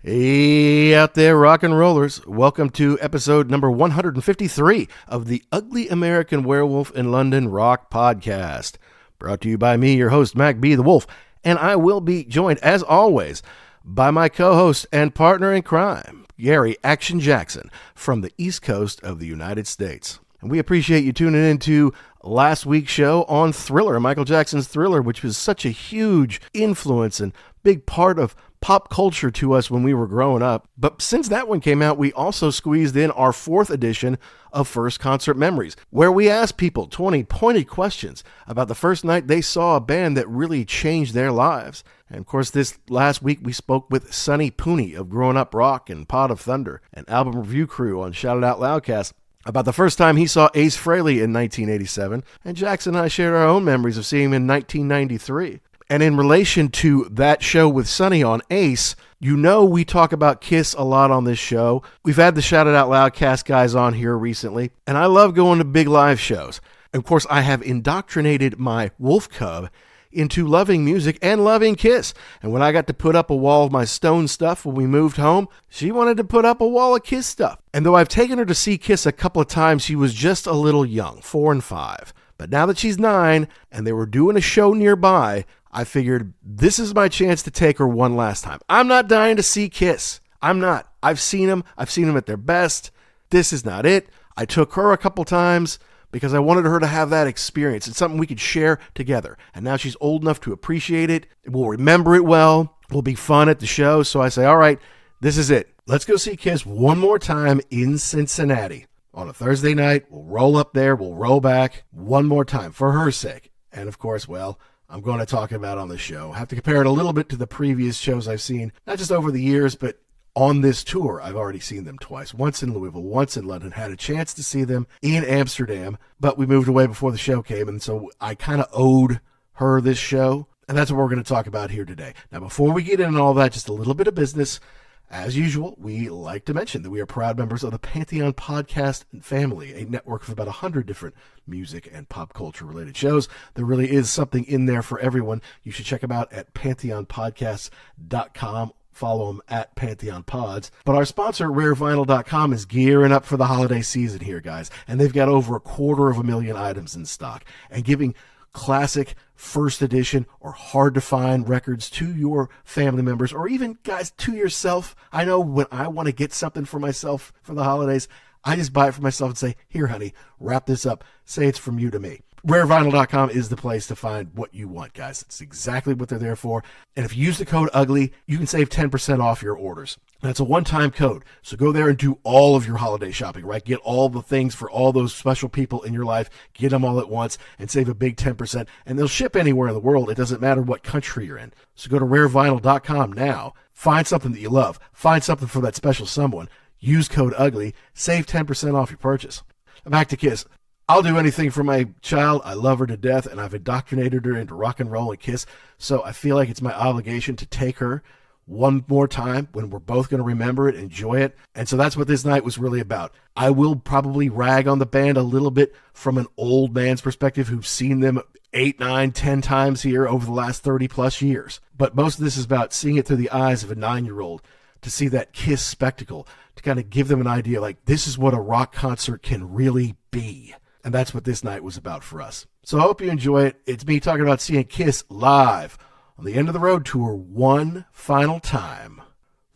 Hey out there, rock and rollers. Welcome to episode number 153 of the Ugly American Werewolf in London Rock Podcast. Brought to you by me, your host, Mac B. the Wolf, and I will be joined, as always, by my co-host and partner in crime, Gary Action Jackson, from the East Coast of the United States. And we appreciate you tuning in to last week's show on Thriller, Michael Jackson's Thriller, which was such a huge influence and big part of pop culture to us when we were growing up. But since that one came out, we also squeezed in our 4th edition of First Concert Memories, where we asked people 20 pointed questions about the first night they saw a band that really changed their lives. And of course, this last week we spoke with Sonny Pooney of Growing Up Rock and Pod of Thunder, an album review crew on Shout It Out Loudcast, about the first time he saw Ace Frehley in 1987, and Jackson and I shared our own memories of seeing him in 1993. And in relation to that show with Sonny on Ace, you know we talk about Kiss a lot on this show. We've had the Shout It Out Loudcast guys on here recently, and I love going to big live shows. And of course, I have indoctrinated my Wolfcub into loving music and loving Kiss. And when I got to put up a wall of my Stone stuff when we moved home, she wanted to put up a wall of Kiss stuff. And though I've taken her to see Kiss a couple of times, she was just a little young, 4 and 5. But now that she's 9 and they were doing a show nearby, I figured this is my chance to take her one last time. I'm not dying to see Kiss. I'm not. I've seen them. I've seen them at their best. This is not it. I took her a couple times because I wanted her to have that experience. It's something we could share together. And now she's old enough to appreciate it. We'll remember it well. It'll be fun at the show. So I say, all right, this is it. Let's go see Kiss one more time in Cincinnati on a Thursday night. We'll roll up there. We'll roll back one more time for her sake. And of course, well, I'm going to talk about on the show. I have to compare it a little bit to the previous shows I've seen, not just over the years, but on this tour. I've already seen them twice, once in Louisville, once in London, had a chance to see them in Amsterdam, but we moved away before the show came, and so I kind of owed her this show, and that's what we're going to talk about here today. Now, before we get into all that, just a little bit of business. As usual, we like to mention that we are proud members of the Pantheon Podcast family, a network of about 100 different music and pop culture related shows. There really is something in there for everyone. You should check them out at pantheonpodcasts.com. Follow them at Pantheon Pods. But our sponsor, rarevinyl.com, is gearing up for the holiday season here, guys. And they've got over 250,000 items in stock and giving classic first edition or hard to find records to your family members, or even, guys, to yourself. I know when I want to get something for myself for the holidays, I just buy it for myself and say, here, honey, wrap this up. Say it's from you to me. Rarevinyl.com is the place to find what you want, guys. It's exactly what they're there for. And if you use the code UGLY, you can save 10% off your orders. That's a one-time code. So go there and do all of your holiday shopping, right? Get all the things for all those special people in your life. Get them all at once and save a big 10%. And they'll ship anywhere in the world. It doesn't matter what country you're in. So go to rarevinyl.com now. Find something that you love. Find something for that special someone. Use code UGLY. Save 10% off your purchase. Back to Kiss. I'll do anything for my child. I love her to death, and I've indoctrinated her into rock and roll and Kiss. So I feel like it's my obligation to take her one more time when we're both going to remember it, enjoy it. And so that's what this night was really about. I will probably rag on the band a little bit from an old man's perspective who's seen them 8, 9, 10 times here over the last 30 plus years. But most of this is about seeing it through the eyes of a 9-year-old, to see that Kiss spectacle, to kind of give them an idea like this is what a rock concert can really be. And that's what this night was about for us. So I hope you enjoy it. It's me talking about seeing Kiss live on the End of the Road tour one final time,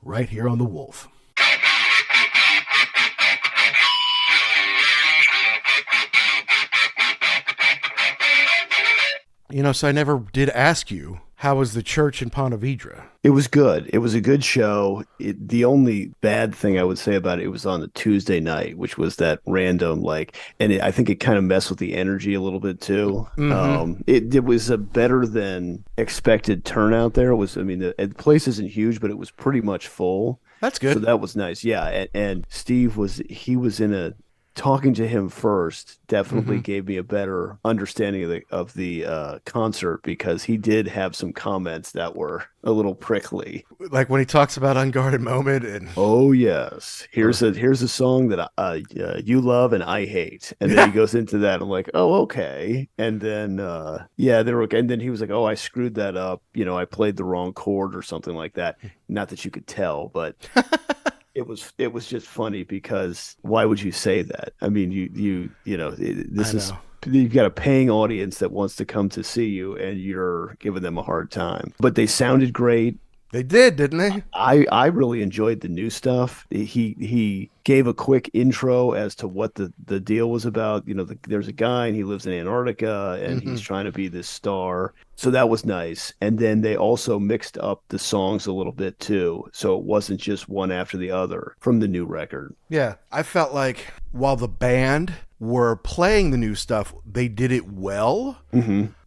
right here on The Wolf. You know, so I never did ask you, how was the church in Ponte Vedra? It was good. It was a good show. The only bad thing I would say about it, it was on the Tuesday night, which was that random, I think it kind of messed with the energy a little bit too. Mm-hmm. It was a better than expected turnout there. The place isn't huge, but it was pretty much full. That's good. So that was nice. Yeah. And Steve was in a talking to him first definitely gave me a better understanding of the concert, because he did have some comments that were a little prickly. Like when he talks about Unguarded Moment and Oh yes, here's a song that you love and I hate, and then he goes into that. I'm like, oh okay, and then and then he was like, oh, I screwed that up. I played the wrong chord or something like that. Not that you could tell, but. It was just funny, because why would you say that? I mean, this is you've got a paying audience that wants to come to see you, and you're giving them a hard time. But they sounded great. They did, didn't they? I really enjoyed the new stuff. He gave a quick intro as to what the deal was about. There's a guy and he lives in Antarctica and he's trying to be this star. So that was nice. And then they also mixed up the songs a little bit too. So it wasn't just one after the other from the new record. Yeah. I felt like while the band were playing the new stuff, they did it well,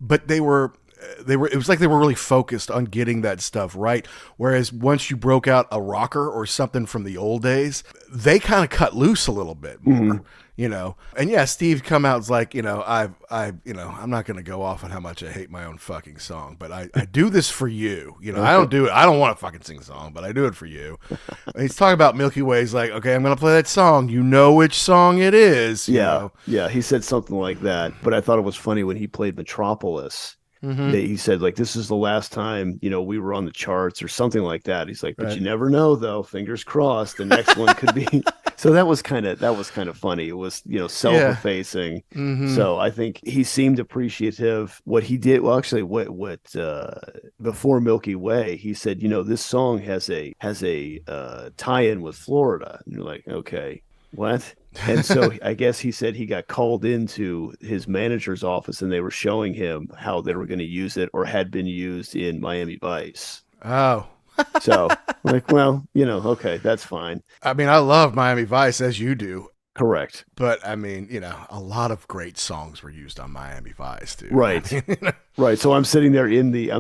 but it was like they were really focused on getting that stuff right. Whereas once you broke out a rocker or something from the old days, they kind of cut loose a little bit more, And yeah, Steve come out and was like, I'm not going to go off on how much I hate my own fucking song, but I do this for you. I don't do it. I don't want to fucking sing a song, but I do it for you. And he's talking about Milky Way. He's like, okay, I'm going to play that song. You know which song it is. Yeah. He said something like that, but I thought it was funny when he played Metropolis. He said, like, this is the last time, we were on the charts or something like that. He's like, but you never know, though. Fingers crossed. The next one could be. So that was kind of funny. It was, self-effacing. So I think he seemed appreciative. What he did, well, actually, what before Milky Way, he said, this song has a tie-in with Florida. And you're like, okay, what? And so I guess he said he got called into his manager's office and they were showing him how they were going to use it or had been used in Miami Vice. Oh. So like, well, okay, that's fine. I mean, I love Miami Vice, as you do. Correct. But I mean, a lot of great songs were used on Miami Vice too. Right. I mean, Right. So I'm sitting there in the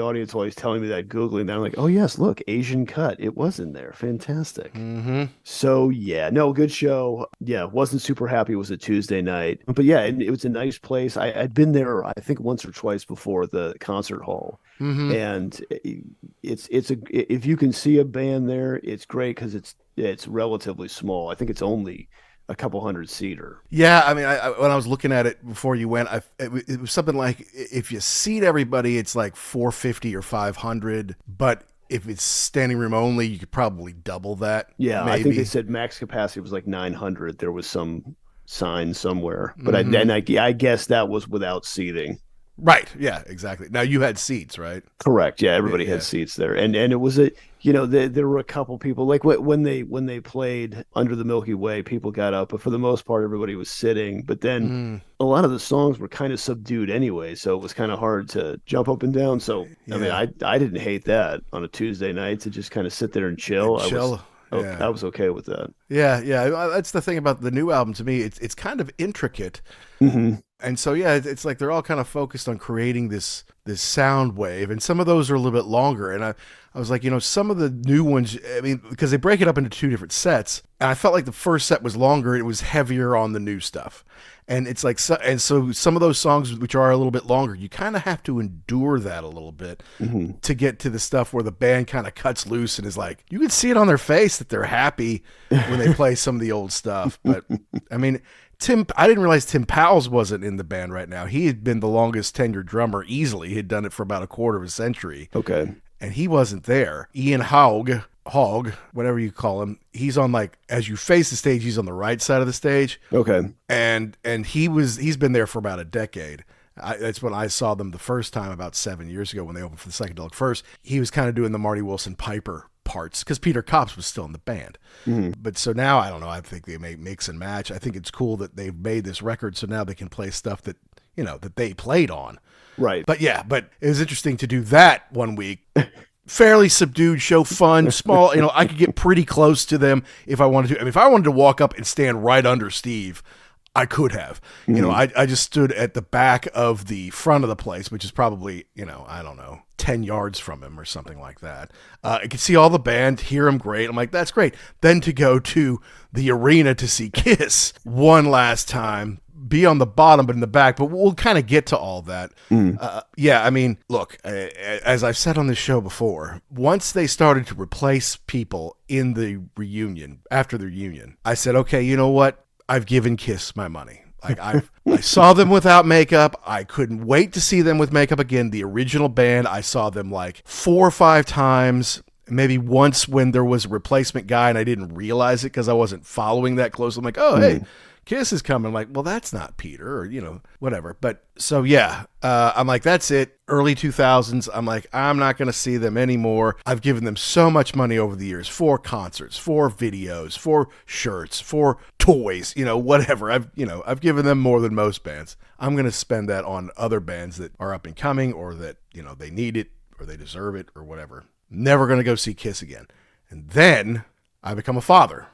audience while he's telling me that, Googling that. I'm like, oh yes, look, Asian cut. It was in there. Fantastic. So yeah, no, good show. Yeah, wasn't super happy it was a Tuesday night. But yeah, it was a nice place. I'd been there, I think, once or twice before, the concert hall. And if you can see a band there, it's great because it's relatively small. I think it's only a couple hundred seater. Yeah, I mean, when I was looking at it before you went, it was something like, if you seat everybody, it's like 450 or 500, but if it's standing room only, you could probably double that. Yeah, maybe. I think they said max capacity was like 900. There was some sign somewhere, but I guess that was without seating. Right. Yeah, exactly. Now you had seats, right? Correct. Yeah, everybody had seats there, and it was there were a couple people, like when they played Under the Milky Way, people got up, but for the most part, everybody was sitting. But then a lot of the songs were kind of subdued anyway, so it was kind of hard to jump up and down. So I mean, I didn't hate that on a Tuesday night to just kind of sit there and chill. I was okay with that. Yeah. That's the thing about the new album to me. It's kind of intricate. And so, yeah, it's like they're all kind of focused on creating this sound wave. And some of those are a little bit longer. And I was like, some of the new ones, I mean, because they break it up into two different sets. And I felt like the first set was longer. It was heavier on the new stuff. And it's like, so some of those songs, which are a little bit longer, you kind of have to endure that a little bit to get to the stuff where the band kind of cuts loose and is like, you can see it on their face that they're happy when they play some of the old stuff. But I mean, I didn't realize Tim Powell's wasn't in the band right now. He had been the longest tenured drummer easily. He had done it for about a quarter of a century. Okay. And he wasn't there. Ian Hogg, whatever you call him, he's on, like, as you face the stage, he's on the right side of the stage. Okay. And he's been there for about a decade. That's when I saw them the first time about 7 years ago when they opened for the Psychedelic Furs. He was kind of doing the Marty Wilson Piper parts because Peter Kops was still in the band. But so now, I don't know, I think they may mix and match. I think it's cool that they've made this record so now they can play stuff that, that they played on. Right. But yeah, it was interesting to do that one week. Fairly subdued show, fun, small, I could get pretty close to them if I wanted to. I mean, if I wanted to walk up and stand right under Steve, I could have. I just stood at the back of the front of the place, which is probably, I don't know, 10 yards from him or something like that. I could see all the band, hear him great. I'm like, that's great. Then to go to the arena to see Kiss one last time, be on the bottom but in the back, but we'll kind of get to all that. Yeah, I mean, look, as I've said on this show before, once they started to replace people in the reunion, after the reunion, I said, okay, you know what? I've given Kiss my money. Like I saw them without makeup. I couldn't wait to see them with makeup again. The original band, I saw them like 4 or 5 times. Maybe once when there was a replacement guy and I didn't realize it because I wasn't following that close. I'm like, oh, hey, Kiss is coming. I'm like, well, that's not Peter, or, whatever. But so, yeah, I'm like, that's it. Early 2000s. I'm like, I'm not going to see them anymore. I've given them so much money over the years for concerts, for videos, for shirts, for toys, whatever. I've given them more than most bands. I'm going to spend that on other bands that are up and coming, or that, they need it or they deserve it or whatever. Never going to go see Kiss again. And then I become a father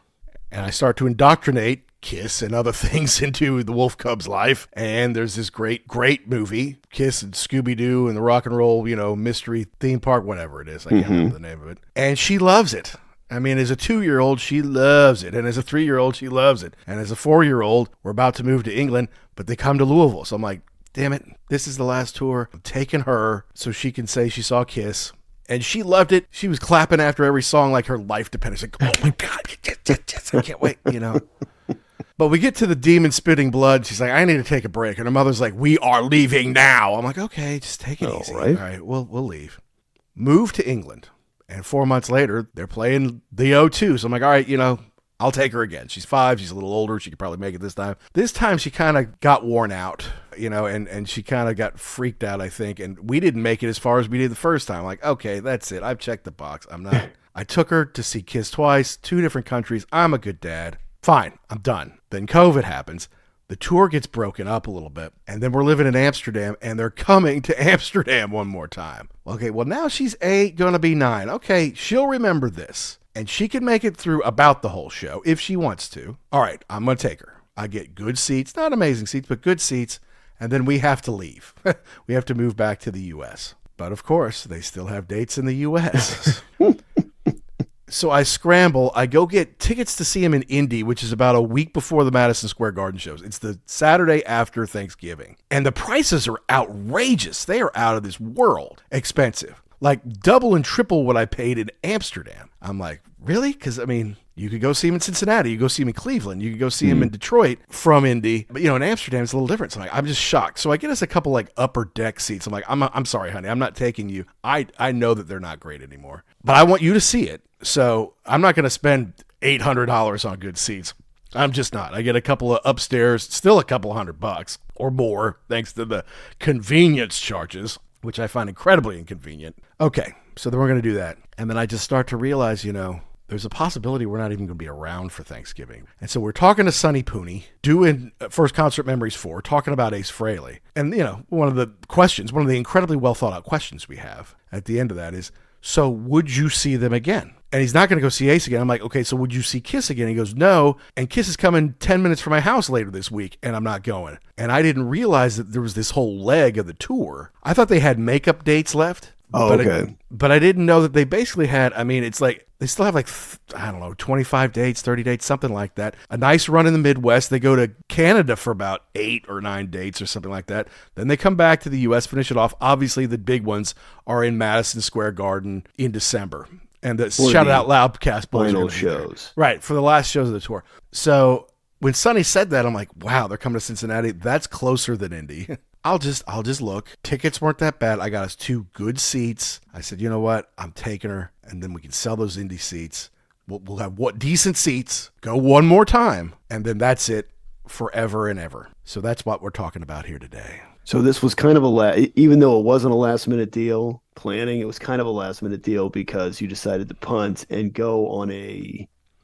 and I start to indoctrinate Kiss and other things into the Wolfcub's life. And there's this great movie, Kiss and Scooby-Doo and the rock and roll, mystery theme park, whatever it is. I can't remember the name of it. And she loves it. I mean, as a 2-year-old, she loves it. And as a 3-year-old, she loves it. And as a 4-year-old, we're about to move to England, but they come to Louisville. So I'm like, damn it, this is the last tour. I'm taking her so she can say she saw Kiss. And she loved it. She was clapping after every song like her life depended. She's like, oh my God, yes, I can't wait, But we get to the demon spitting blood. She's like, I need to take a break. And her mother's like, we are leaving now. I'm like, okay, just take it easy. Right. All right, we'll leave. Move to England. And 4 months later, they're playing the O2. So I'm like, all right, I'll take her again. She's 5. She's a little older. She could probably make it this time. This time she kind of got worn out, and she kind of got freaked out, I think. And we didn't make it as far as we did the first time. Like, okay, that's it. I've checked the box. I'm not. I took her to see Kiss twice, 2 different countries. I'm a good dad. Fine, I'm done. Then COVID happens. The tour gets broken up a little bit. And then we're living in Amsterdam, and they're coming to Amsterdam one more time. Okay, well, now she's 8, going to be 9. Okay, she'll remember this. And she can make it through about the whole show if she wants to. All right, I'm going to take her. I get good seats. Not amazing seats, but good seats. And then we have to leave. We have to move back to the U.S. But, of course, they still have dates in the U.S. So I scramble. I go get tickets to see him in Indy, which is about a week before the Madison Square Garden shows. It's the Saturday after Thanksgiving. And the prices are outrageous. They are out of this world expensive. Like double and triple what I paid in Amsterdam. I'm like, really? Because, I mean, you could go see him in Cincinnati. You could go see him in Cleveland. You could go see him in Detroit from Indy. But, in Amsterdam, it's a little different. So I'm just shocked. So I get us a couple like upper deck seats. I'm like, I'm sorry, honey. I'm not taking you. I know that they're not great anymore. But I want you to see it. So I'm not going to spend $800 on good seats. I'm just not. I get a couple of upstairs, still a couple $100 or more, thanks to the convenience charges, which I find incredibly inconvenient. Okay, so then we're going to do that. And then I just start to realize, there's a possibility we're not even going to be around for Thanksgiving. And so we're talking to Sonny Pooney, doing First Concert Memories 4, talking about Ace Frehley. And, one of the incredibly well thought out questions we have at the end of that is, so would you see them again? And he's not going to go see Ace again. I'm like, okay, so would you see Kiss again? He goes, no. And Kiss is coming 10 minutes from my house later this week, and I'm not going. And I didn't realize that there was this whole leg of the tour. I thought they had makeup dates left. Oh, okay. But I didn't know that they basically had, it's like, they still have 25 dates, 30 dates, something like that. A nice run in the Midwest. They go to Canada for about 8 or 9 dates or something like that. Then they come back to the U.S., finish it off. Obviously, the big ones are in Madison Square Garden in December. And the Shout It Out Loud cast final shows. Right, for the last shows of the tour. So when Sonny said that, I'm like, wow, they're coming to Cincinnati. That's closer than Indy. I'll just look. Tickets weren't that bad. I got us 2 good seats. I said, you know what? I'm taking her, and then we can sell those Indy seats. We'll have decent seats. Go one more time, and then that's it forever and ever. So that's what we're talking about here today. So this was kind of even though it wasn't a last minute deal, planning, it was kind of a last minute deal because you decided to punt and go on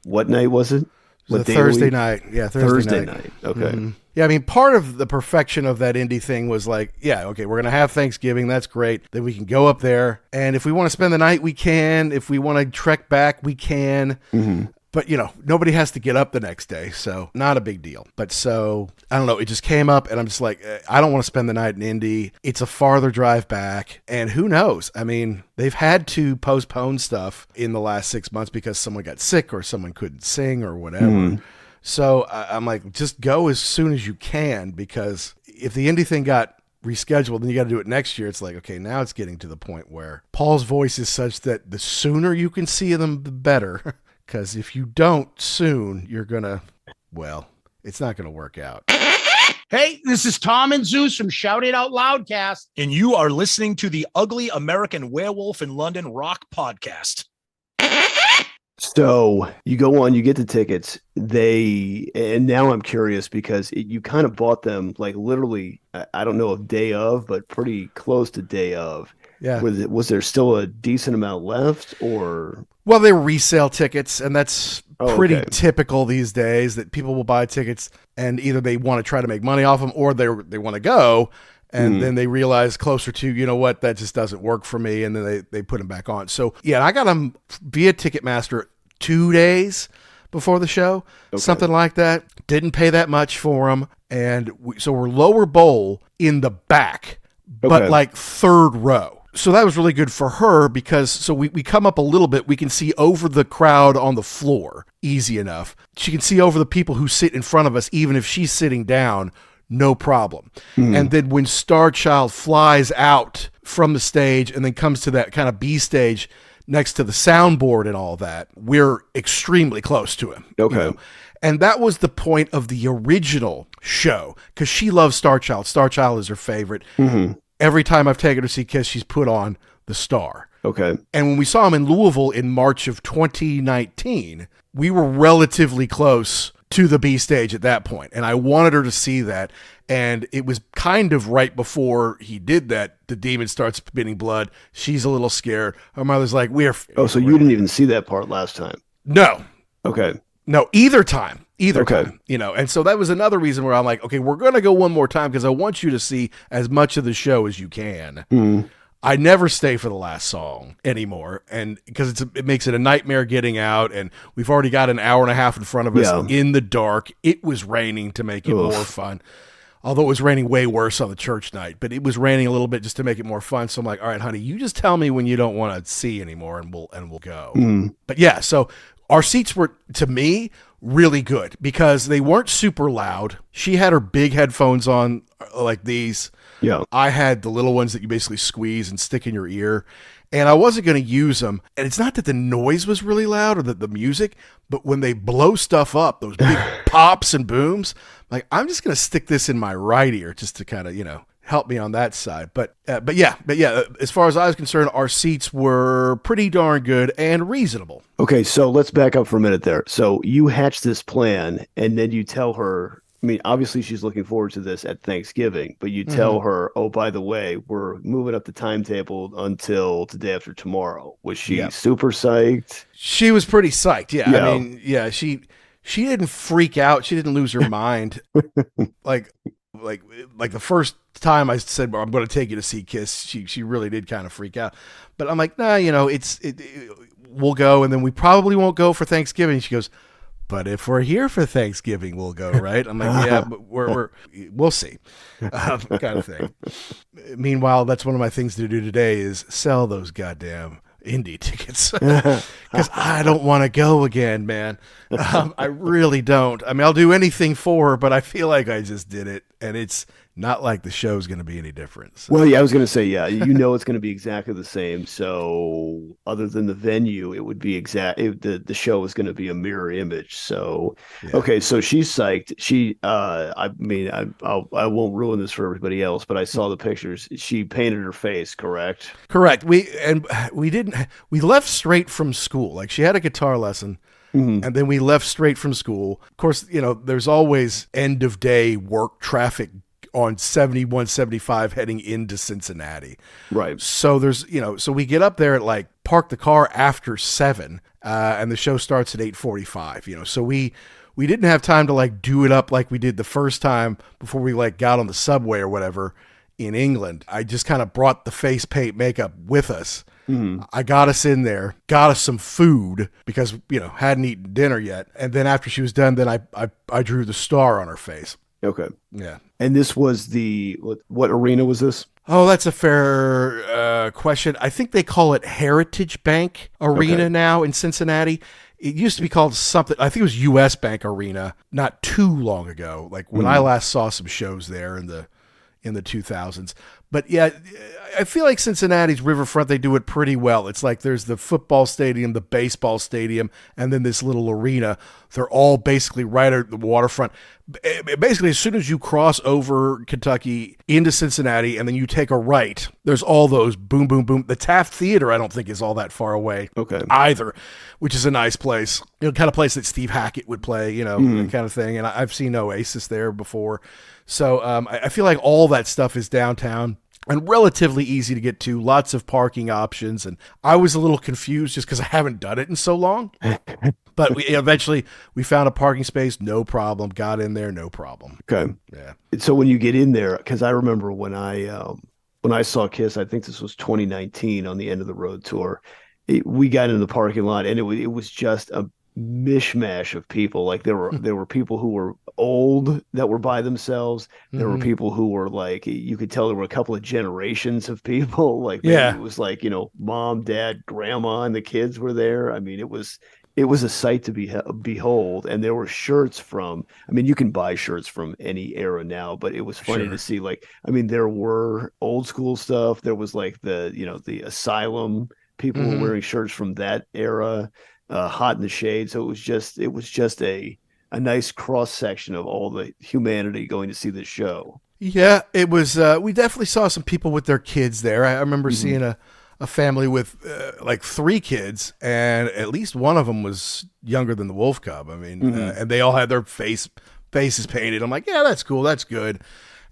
what night was it? What day Thursday night. Yeah, Thursday night. Okay. Mm-hmm. Yeah, part of the perfection of that Indy thing was like, yeah, okay, we're going to have Thanksgiving. That's great. Then we can go up there. And if we want to spend the night, we can. If we want to trek back, we can. Mm-hmm. But, nobody has to get up the next day, so not a big deal. But so, I don't know, it just came up, and I'm just like, I don't want to spend the night in Indy. It's a farther drive back, and who knows? I mean, they've had to postpone stuff in the last 6 months because someone got sick or someone couldn't sing or whatever. So I'm like, just go as soon as you can, because if the Indy thing got rescheduled, then you got to do it next year. It's like, okay, now it's getting to the point where Paul's voice is such that the sooner you can see them, the better. Because if you don't soon, you're going to, well, it's not going to work out. Hey, this is Tom and Zeus from Shout It Out Loudcast. And you are listening to the Ugly American Werewolf in London Rock Podcast. So you go on, you get the tickets. And now I'm curious because you kind of bought them like literally, I don't know if day of, but pretty close to day of. Yeah. Was there still a decent amount left, or? Well, they were resale tickets, and that's pretty okay. typical these days, that people will buy tickets and either they want to try to make money off them or they want to go. And then they realize closer to, you know what, that just doesn't work for me. And then they put them back on. So, yeah, I got them via Ticketmaster 2 days before the show, something like that. Didn't pay that much for them. And so we're lower bowl in the back, but like third row. So that was really good for her because so we come up a little bit. We can see over the crowd on the floor easy enough. She can see over the people who sit in front of us, even if she's sitting down. No problem. And then when Starchild flies out from the stage and then comes to that kind of B stage next to the soundboard and all that, we're extremely close to him. Okay. And that was the point of the original show because she loves Starchild. Starchild is her favorite. Every time I've taken her to see Kiss, she's put on the Star. Okay. And when we saw him in Louisville in March of 2019, we were relatively close to the B stage at that point. And I wanted her to see that. And it was kind of right before he did that. The demon starts spitting blood. She's a little scared. Her mother's like, so you didn't even see that part last time? No. Okay. No, either time. Time. And so that was another reason where I'm like, okay, we're going to go one more time because I want you to see as much of the show as you can. I never stay for the last song anymore, and because it makes it a nightmare getting out, and we've already got an hour and a half in front of us in the dark. It was raining to make it more fun, although it was raining way worse on the church night, but it was raining a little bit just to make it more fun. So I'm like, all right, honey, you just tell me when you don't want to see anymore, and we'll go. But yeah, so our seats were, to me, really good because they weren't super loud. She had her big headphones on like these. Yeah. I had the little ones that you basically squeeze and stick in your ear, and I wasn't going to use them. And it's not that the noise was really loud or the music, but when they blow stuff up, those big pops and booms, like I'm just going to stick this in my right ear just to kind of, help me on that side. But yeah, as far as I was concerned, our seats were pretty darn good and reasonable. Okay, so let's back up for a minute there. So you hatch this plan, and then you tell her, I mean, obviously she's looking forward to this at Thanksgiving, but you tell her, oh, by the way, we're moving up the timetable until the day after tomorrow. Was she super psyched? She was pretty psyched, yeah. I mean, yeah, she didn't freak out. She didn't lose her mind. Like the first time I said, well, I'm going to take you to see Kiss, she really did kind of freak out. But I'm like, nah, we'll go, and then we probably won't go for Thanksgiving. She goes, but if we're here for Thanksgiving, we'll go, right? I'm like, yeah, but we'll see, kind of thing. Meanwhile, that's one of my things to do today is sell those goddamn indie tickets because I don't want to go again, man. I really don't. I mean, I'll do anything for her, but I feel like I just did it, and it's not like the show's going to be any different. So. Well, yeah, I was going to say, it's going to be exactly the same. So other than the venue, it would be the show is going to be a mirror image. So, okay. So she's psyched. I won't ruin this for everybody else, but I saw the pictures. She painted her face, correct? Correct. We left straight from school. Like she had a guitar lesson. And then we left straight from school. Of course, there's always end of day work traffic on 71, 75 heading into Cincinnati. Right. So there's, so we get up there at park the car after 7, and the show starts at 8:45, so we didn't have time to do it up like we did the first time before we got on the subway or whatever in England. I just kind of brought the face paint makeup with us. I got us in there, got us some food because, hadn't eaten dinner yet. And then after she was done, then I drew the star on her face. Okay. Yeah. And this was what arena was this? Oh, that's a fair question. I think they call it Heritage Bank Arena now in Cincinnati. It used to be called something, I think it was US Bank Arena not too long ago, like when I last saw some shows there in the 2000s. But yeah, I feel like Cincinnati's Riverfront, they do it pretty well. It's like there's the football stadium, the baseball stadium, and then this little arena. They're all basically right at the waterfront. Basically, as soon as you cross over Kentucky into Cincinnati and then you take a right, there's all those boom, boom, boom. The Taft Theater, I don't think, is all that far away either, which is a nice place. Kind of place that Steve Hackett would play, that kind of thing. And I've seen Oasis there before. So I feel like all that stuff is downtown and relatively easy to get to, lots of parking options. And I was a little confused just because I haven't done it in so long. But eventually we found a parking space, no problem. Got in there, no problem. Okay. Yeah. So when you get in there, because I remember when I saw Kiss, I think this was 2019 on the End of the Road tour, we got in the parking lot and it was just a mishmash of people. Like there were people who were old that were by themselves. There were people who were like, you could tell there were a couple of generations of people. Like it was like, mom, dad, grandma, and the kids were there. I mean, it was a sight to behold. And there were shirts you can buy shirts from any era now, but it was funny to see, there were old school stuff. There was like the Asylum people were wearing shirts from that era. Hot in the Shade. So it was just a nice cross section of all the humanity going to see this show. Yeah, it was. We definitely saw some people with their kids there. I remember seeing a family with like 3 kids, and at least one of them was younger than the Wolfcub. I mean, and they all had their faces painted. I'm like, yeah, that's cool. That's good.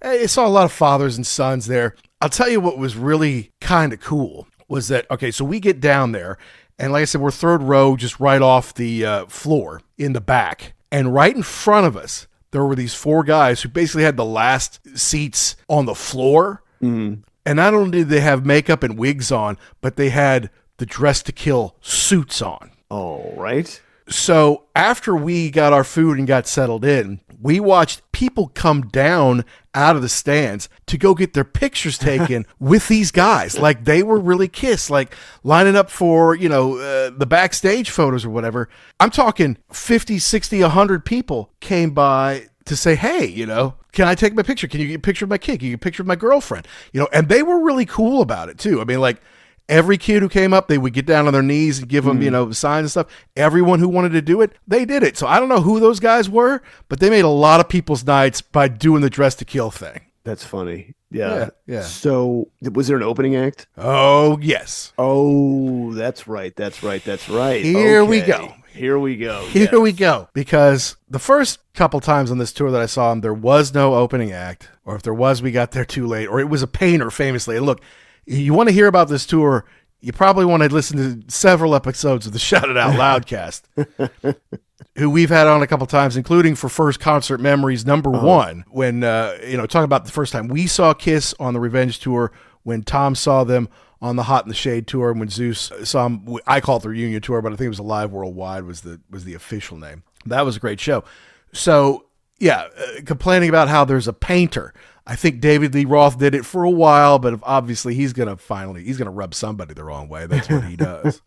I saw a lot of fathers and sons there. I'll tell you what was really kind of cool was that, so we get down there. And like I said, we're third row, just right off the floor in the back. And right in front of us, there were these 4 guys who basically had the last seats on the floor. And not only did they have makeup and wigs on, but they had the Dress to Kill suits on. Oh, right. So after we got our food and got settled in, we watched people come down out of the stands to go get their pictures taken with these guys. Like they were really Kiss, like lining up for, the backstage photos or whatever. I'm talking 50, 60, 100 people came by to say, hey, can I take my picture? Can you get a picture of my kid? Can you get a picture of my girlfriend? And they were really cool about it too. I mean, like, every kid who came up, they would get down on their knees and give them, signs and stuff. Everyone who wanted to do it, they did it. So I don't know who those guys were, but they made a lot of people's nights by doing the Dress to Kill thing. That's funny. Yeah. So was there an opening act? Oh, yes. Oh, that's right. Here we go. Here we go. Here we go. Because the first couple times on this tour that I saw him, there was no opening act. Or if there was, we got there too late. Or it was a painter, famously. And look, you want to hear about this tour, you probably want to listen to several episodes of the Shout It Out Loudcast, who we've had on a couple times, including for First Concert Memories #1, when, talking about the first time we saw Kiss on the Revenge tour, when Tom saw them on the Hot in the Shade tour, and when Zeus saw them, I call it the reunion tour, but I think it was Alive Worldwide was the official name. That was a great show. So, yeah, complaining about how there's a painter. I think David Lee Roth did it for a while, but obviously he's going to rub somebody the wrong way. That's what he does.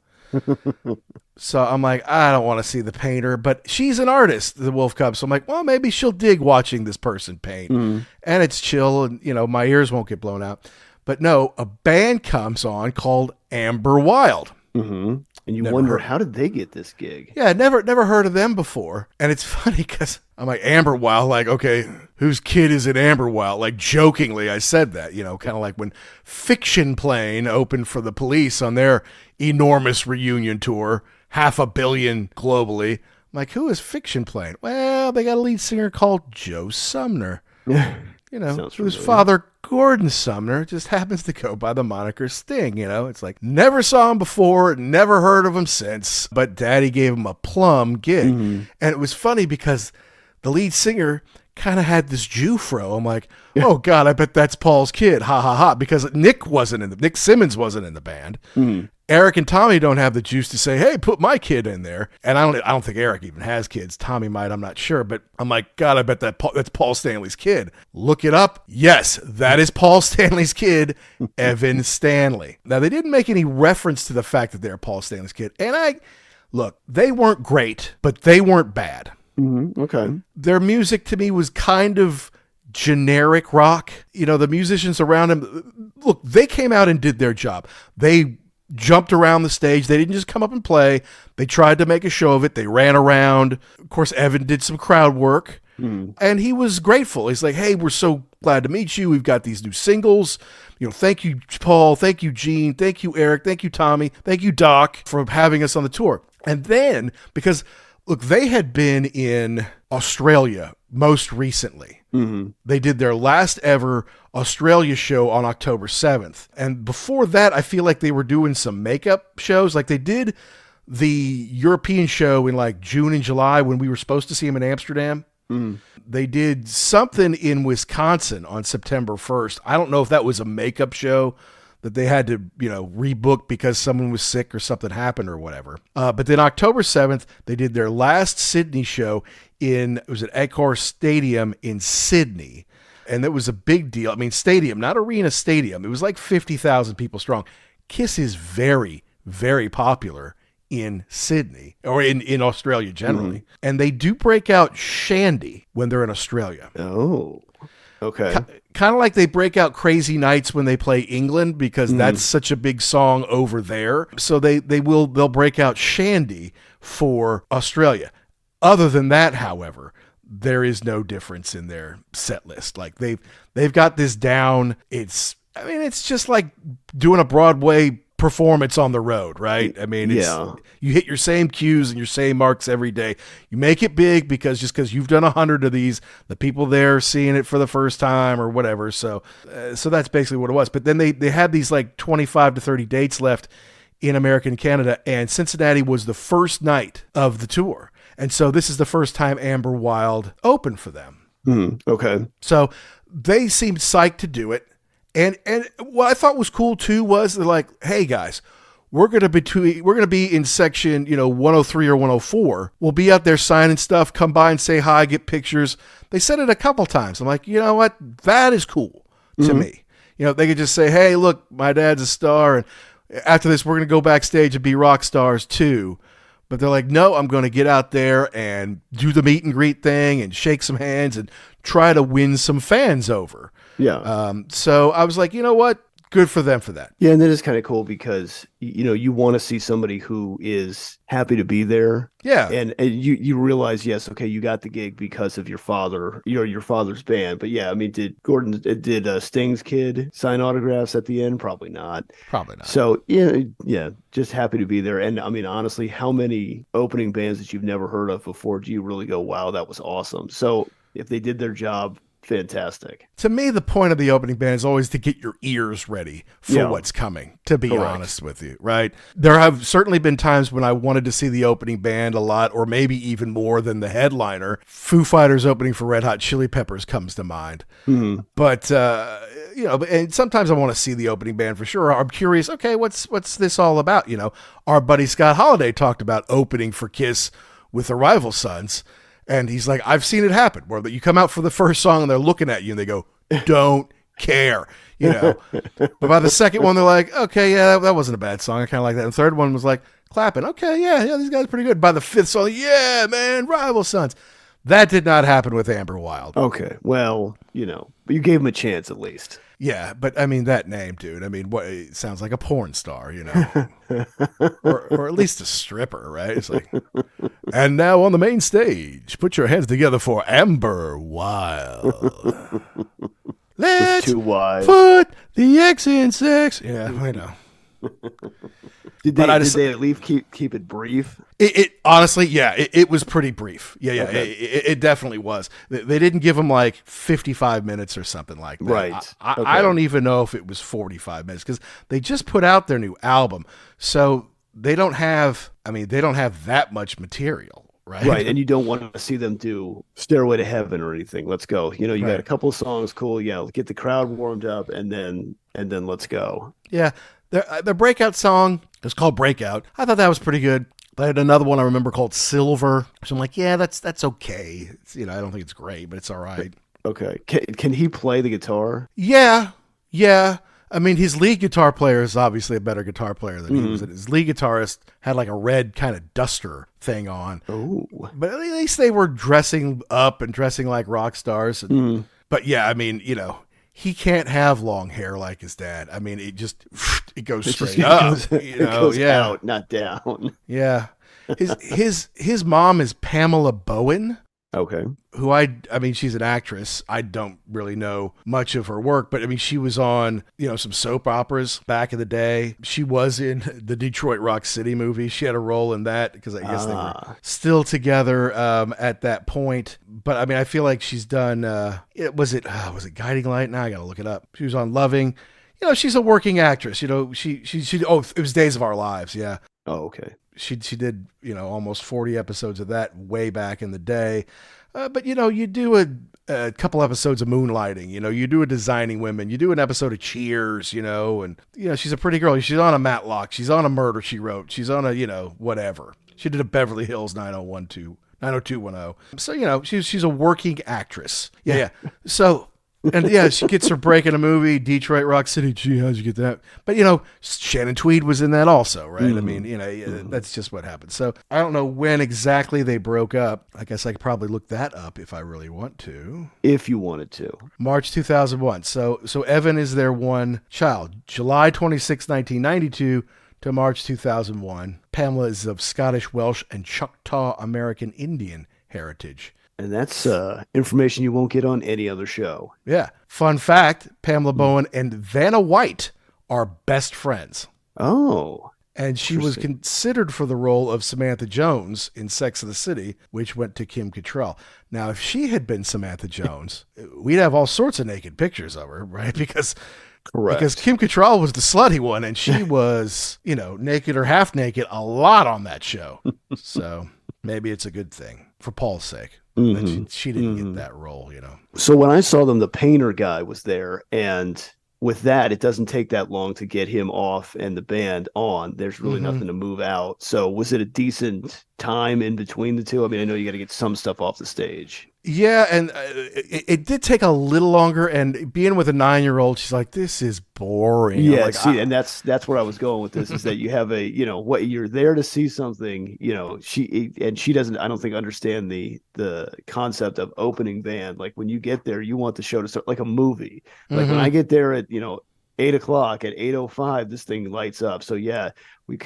So I'm like, I don't want to see the painter, but she's an artist, the Wolfcub. So I'm like, well, maybe she'll dig watching this person paint. And it's chill and, my ears won't get blown out. But no, a band comes on called Amber Wild. And you wonder, how did they get this gig? Yeah, never heard of them before. And it's funny because I'm like, Amber Wild, like, okay, whose kid is it Amber Wild? Like, jokingly, I said that, kind of like when Fiction Plane opened for the Police on their enormous reunion tour, 500 million globally. I'm like, who is Fiction Plane? Well, they got a lead singer called Joe Sumner. Whose father, Gordon Sumner, just happens to go by the moniker Sting. It's like, never saw him before, never heard of him since, but Daddy gave him a plum gig. And it was funny because the lead singer kind of had this Jew fro. I'm like, oh God, I bet that's Paul's kid. Ha ha ha. Because Nick Simmons wasn't in the band. Eric and Tommy don't have the juice to say, hey, put my kid in there. And I don't think Eric even has kids. Tommy might, I'm not sure. But I'm like, God, I bet that's Paul Stanley's kid. Look it up. Yes, that is Paul Stanley's kid, Evan Stanley. Now, they didn't make any reference to the fact that they're Paul Stanley's kid. And look, they weren't great, but they weren't bad. Okay. Their music to me was kind of generic rock. The musicians around him, look, they came out and did their job. They jumped around the stage. They didn't just come up and play. They tried to make a show of it. They ran around. Of course, Evan did some crowd work, and he was grateful. He's like, hey, we're so glad to meet you. We've got these new singles. Thank you, Paul. Thank you, Gene. Thank you, Eric. Thank you, Tommy. Thank you, Doc, for having us on the tour. And then, because, look, they had been in Australia most recently. They did their last ever Australia show on October 7th. And before that, I feel like they were doing some makeup shows. Like they did the European show in like June and July when we were supposed to see them in Amsterdam. They did something in Wisconsin on September 1st. I don't know if that was a makeup show that they had to, rebook because someone was sick or something happened or whatever. But then October 7th, they did their last Sydney show it was at Accor Stadium in Sydney. And that was a big deal. I mean, stadium, not arena, stadium. It was like 50,000 people strong. Kiss is very, very popular in Sydney or in Australia generally. And they do break out Shandy when they're in Australia. Oh, okay. Kind of like they break out Crazy Nights when they play England because that's such a big song over there. So they'll break out Shandy for Australia. Other than that, however, there is no difference in their set list. Like they've got this down. It's just like doing a Broadway performance on the road, right? I mean, you hit your same cues and your same marks every day. You make it big because you've done 100 of these, the people there are seeing it for the first time or whatever. So that's basically what it was. But then they had these like 25 to 30 dates left in America and Canada, and Cincinnati was the first night of the tour. And so this is the first time Amber Wild opened for them. Okay. So they seemed psyched to do it. And what I thought was cool too was they're like, hey guys, we're going to be in section, 103 or 104. We'll be out there signing stuff, come by and say hi, get pictures. They said it a couple times. I'm like, you know what? That is cool to me. They could just say, hey, look, my dad's a star. And after this, we're going to go backstage and be rock stars too. But they're like, no, I'm going to get out there and do the meet and greet thing and shake some hands and try to win some fans over. Yeah. So I was like, you know what? Good for them for that. Yeah, and that is kind of cool because, you want to see somebody who is happy to be there. Yeah. And you realize, yes, okay, you got the gig because of your father, your father's band. But yeah, I mean, did Sting's kid sign autographs at the end? Probably not. So yeah, just happy to be there. And I mean, honestly, how many opening bands that you've never heard of before do you really go, wow, that was awesome? So if they did their job, fantastic. To me, the point of the opening band is always to get your ears ready for what's coming, to be honest with you, right? There have certainly been times when I wanted to see the opening band a lot, or maybe even more than the headliner. Foo Fighters opening for Red Hot Chili Peppers comes to mind. But, and sometimes I want to see the opening band for sure. I'm curious, okay, what's this all about? Our buddy Scott Holiday talked about opening for Kiss with the Rival Sons. And he's like, I've seen it happen where you come out for the first song and they're looking at you and they go, don't care, But by the second one, they're like, okay, yeah, that wasn't a bad song. I kind of like that. And the third one was like, clapping. Okay, yeah, these guys are pretty good. By the fifth song, yeah, man, Rival Sons. That did not happen with Amber Wild. Okay, well, but you gave him a chance at least. Yeah, but I mean, that name, dude, I mean, what, it sounds like a porn star, or at least a stripper, right? It's like, and now on the main stage, put your hands together for Amber Wild. Let's too wide. Put the X in sex. Yeah, I know. Did they at least keep it brief? It honestly, yeah, it was pretty brief. Yeah, okay. It definitely was. They didn't give them like 55 minutes or something like that. Right. I don't even know if it was 45 minutes because they just put out their new album, so they don't have that much material. right? Right, and you don't want to see them do Stairway to Heaven or anything. Let's go. You Right. got a couple of songs, cool. Yeah, get the crowd warmed up, and then let's go. Yeah. Their breakout song is called Breakout. I thought that was pretty good. They had another one I remember called Silver. So I'm like, yeah, that's okay. It's, I don't think it's great, but it's all right. Okay, can he play the guitar? Yeah. I mean, his lead guitar player is obviously a better guitar player than he was. His lead guitarist had like a red kind of duster thing on. Oh, But at least they were dressing up and dressing like rock stars. But yeah, I mean, he can't have long hair like his dad. I mean, it goes straight up. It goes out, not down. Yeah. His mom is Pamela Bowen. Okay. Who I mean, she's an actress. I don't really know much of her work, but I mean, she was on, some soap operas back in the day. She was in the Detroit Rock City movie. She had a role in that because I guess they were still together at that point. But I mean, I feel like she's done, was it Guiding Light? Now I got to look it up. She was on Loving. She's a working actress. It was Days of Our Lives. Yeah. Oh, okay. She did, almost 40 episodes of that way back in the day. But, you do a couple episodes of Moonlighting, you do a Designing Women, you do an episode of Cheers, and, she's a pretty girl. She's on a Matlock. She's on a Murder, She Wrote. She's on a, whatever. She did a Beverly Hills 90210. So, she's a working actress. Yeah. So... And yeah, she gets her break in a movie, Detroit Rock City. Gee, how'd you get that? But Shannon Tweed was in that also, right? I mean, that's just what happened. So I don't know when exactly they broke up. I guess I could probably look that up if I really want to. If you wanted to. March 2001. So Evan is their one child. July 26, 1992 to March 2001. Pamela is of Scottish, Welsh, and Choctaw American Indian heritage. And that's information you won't get on any other show. Yeah. Fun fact, Pamela Bowen and Vanna White are best friends. Oh. And she was considered for the role of Samantha Jones in Sex and the City, which went to Kim Cattrall. Now, if she had been Samantha Jones, we'd have all sorts of naked pictures of her, right? Because Kim Cattrall was the slutty one, and she was, naked or half naked a lot on that show. So maybe it's a good thing for Paul's sake. She didn't get that role, So when I saw them, the painter guy was there, and with that, it doesn't take that long to get him off and the band on. There's really nothing to move out. So was it a decent time in between the two? I mean, I know you got to get some stuff off the stage. Yeah, and it did take a little longer. And being with a 9-year-old, she's like, "This is boring." Yeah, and that's where I was going with this. Is that you have what you're there to see something. She doesn't. I don't think understand the concept of opening band. Like when you get there, you want the show to start like a movie. Like when I get there at 8:00 at 8:05, this thing lights up. So yeah,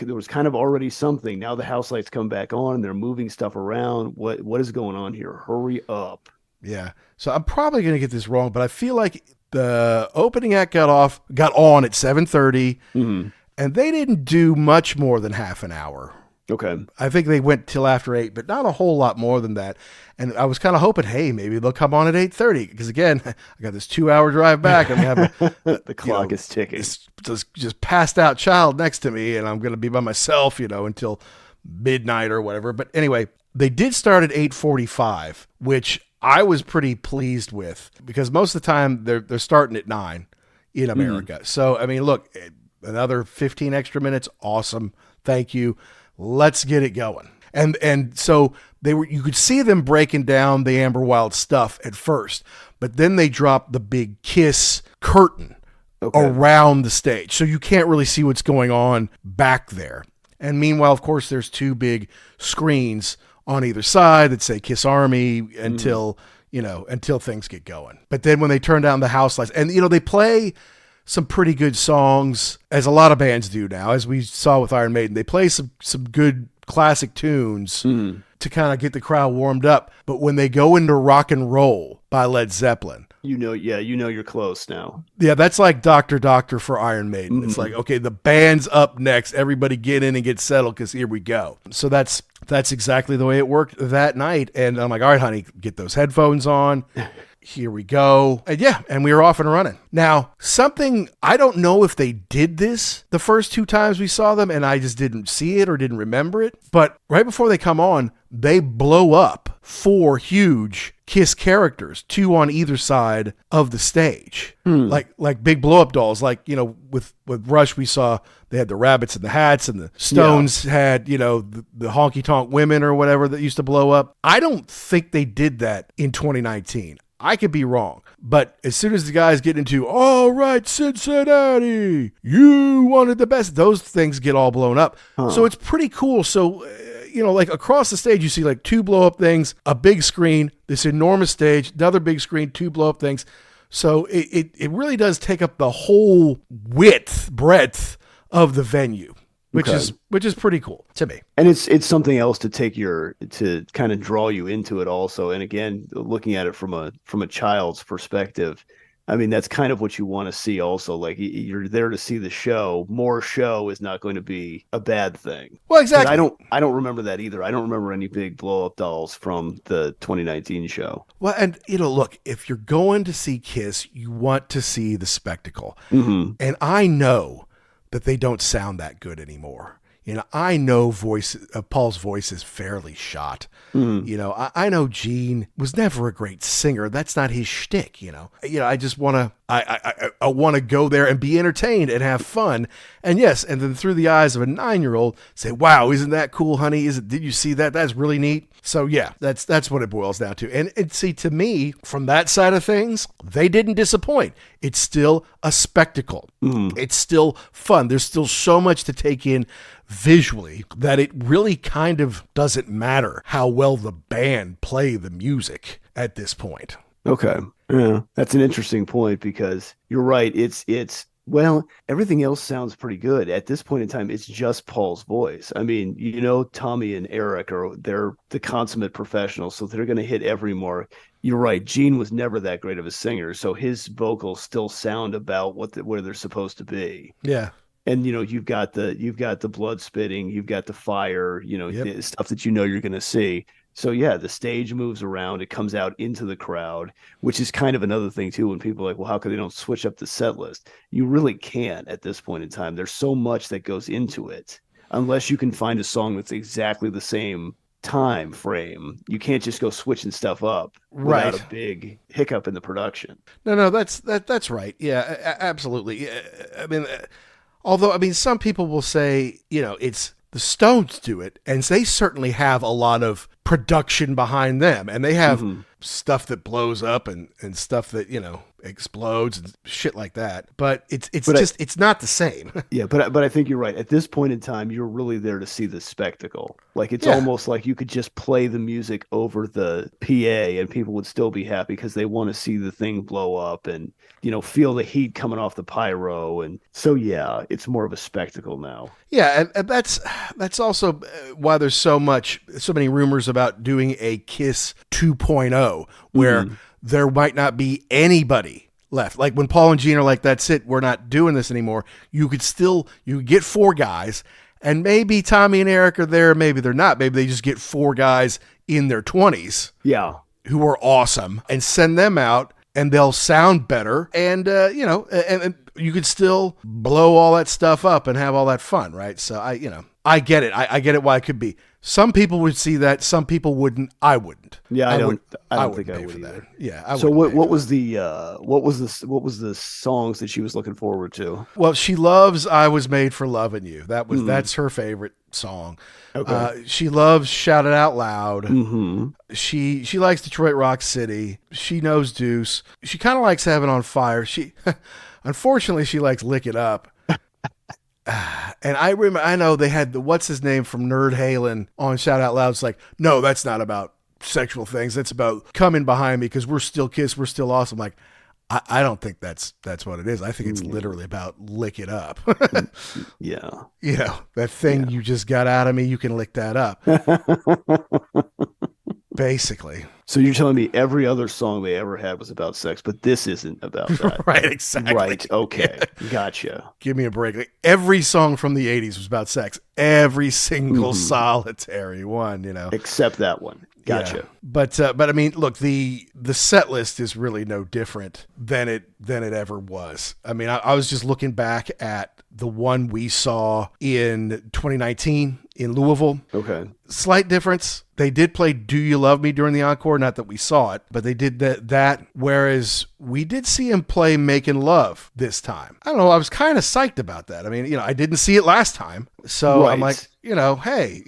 there was kind of already something. Now the house lights come back on and they're moving stuff around. What is going on here? Hurry up. Yeah. So I'm probably going to get this wrong, but I feel like the opening act got on at 7:30 and they didn't do much more than half an hour. Okay. I think they went till after 8, but not a whole lot more than that. And I was kind of hoping, hey, maybe they'll come on at 8:30 because again, I got this 2-hour drive back and we have the clock is ticking. Just passed out child next to me, and I'm going to be by myself, until midnight or whatever. But anyway, they did start at 8:45, which I was pretty pleased with because most of the time they're starting at 9 in America. So I mean, look, another 15 extra minutes, awesome, thank you. Let's get it going. And so you could see them breaking down the Amber Wild stuff at first, but then they dropped the big Kiss curtain around the stage. So you can't really see what's going on back there. And meanwhile, of course, there's 2 big screens on either side that say Kiss Army until things get going. But then when they turn down the house lights and, they play some pretty good songs, as a lot of bands do now, as we saw with Iron Maiden. They play some good classic tunes to kind of get the crowd warmed up. But when they go into Rock and Roll by Led Zeppelin, you're close now. Yeah, that's like Dr. Doctor for Iron Maiden. It's like, okay, the band's up next. Everybody get in and get settled because here we go. So that's exactly the way it worked that night. And I'm like, all right, honey, get those headphones on. here we go. And yeah, and we were off and running. Now, something, I don't know if they did this the first 2 times we saw them and I just didn't see it or didn't remember it, but right before they come on, they blow up 4 huge Kiss characters, 2 on either side of the stage. Like big blow up dolls. Like, you know, with Rush, we saw they had the rabbits and the hats, and the Stones had, you know, the honky tonk women or whatever that used to blow up. I don't think they did that in 2019. I could be wrong. But as soon as the guys get into, all right, Cincinnati, you wanted the best, those things get all blown up. So it's pretty cool. So, you know, like across the stage, you see like 2 blow up things, a big screen, this enormous stage, another big screen, 2 blow up things. So it really does take up the whole breadth of the venue, which is pretty cool to me. And it's something else to kind of draw you into it also. And again, looking at it from a child's perspective, I mean, that's kind of what you want to see also. Like, you're there to see the show. More show is not going to be a bad thing. Well, exactly. I don't remember that either. I don't remember any big blow up dolls from the 2019 show. Well, and, you know, look, if you're going to see Kiss, you want to see the spectacle. And I know that they don't sound that good anymore. You know, I know Paul's voice is fairly shot. You know, I know Gene was never a great singer. That's not his shtick. You know, I just want to, I want to go there and be entertained and have fun. And yes, and then through the eyes of a 9-year-old, say, "Wow, isn't that cool, honey? Did you see that? That's really neat." So yeah, that's what it boils down to. And see, to me, from that side of things, they didn't disappoint. It's still a spectacle. It's still fun. There's still so much to take in visually that it really kind of doesn't matter how well the band play the music at this point. Okay. Yeah, that's an interesting point, because you're right. Well, everything else sounds pretty good. At this point in time, it's just Paul's voice. I mean, you know, Tommy and Eric they're the consummate professionals, so they're going to hit every mark. You're right. Gene was never that great of a singer, so his vocals still sound about where they're supposed to be. Yeah. And, you know, you've got the blood spitting, you've got the fire, you know, the stuff that you know you're going to see. So yeah, the stage moves around, it comes out into the crowd, which is kind of another thing too, when people are like, well, how come they don't switch up the set list? You really can't at this point in time. There's so much that goes into it. Unless you can find a song that's exactly the same time frame, you can't just go switching stuff up without a big hiccup in the production. No, that's right. Yeah, absolutely. I mean, although, I mean, some people will say, you know, it's the Stones do it, and they certainly have a lot of production behind them, and they have stuff that blows up and stuff that, you know, explodes and shit like that. But it's not the same. Yeah, but I think you're right. At this point in time, you're really there to see the spectacle. Like, it's almost like you could just play the music over the PA and people would still be happy because they want to see the thing blow up and, you know, feel the heat coming off the pyro. And so, yeah, it's more of a spectacle now. Yeah, and that's also why there's so many rumors about doing a Kiss 2.0, where there might not be anybody left. Like when Paul and Gene are like, that's it, we're not doing this anymore. You get 4 guys, and maybe Tommy and Eric are there, maybe they're not. Maybe they just get 4 guys in their 20s. Yeah. Who are awesome, and send them out, and they'll sound better. And, you know, and you could still blow all that stuff up and have all that fun, right? So I get it. I get it why it could be. Some people would see that. Some people wouldn't. I wouldn't. Yeah, I don't think I would either. Yeah. So what was the songs that she was looking forward to? Well, she loves "I Was Made for Loving You." That's her favorite song. Okay. She loves "Shout It Out Loud." She likes Detroit Rock City. She knows Deuce. She kind of likes "Heaven on Fire." Unfortunately, she likes "Lick It Up." And I know they had what's his name from Nerd Halen on Shout Out Loud. It's like, no, that's not about sexual things. That's about coming behind me because we're still Kiss, we're still awesome. Like, I don't think that's what it is. I think it's literally about lick it up. Yeah. You know, that thing you just got out of me, you can lick that up. Basically. So you're telling me every other song they ever had was about sex, but this isn't about that. Right, exactly. Right, okay. Gotcha. Give me a break. Like, every song from the 80s was about sex. Every single solitary one, you know. Except that one. Gotcha. Yeah. But I mean, look, the set list is really no different than it ever was. I mean, I was just looking back at the one we saw in 2019 in Louisville. Okay. Slight difference. They did play Do You Love Me during the encore. Not that we saw it, but they did that. Whereas we did see him play Making Love this time. I don't know. I was kind of psyched about that. I mean, I didn't see it last time. So Right. I'm like, hey,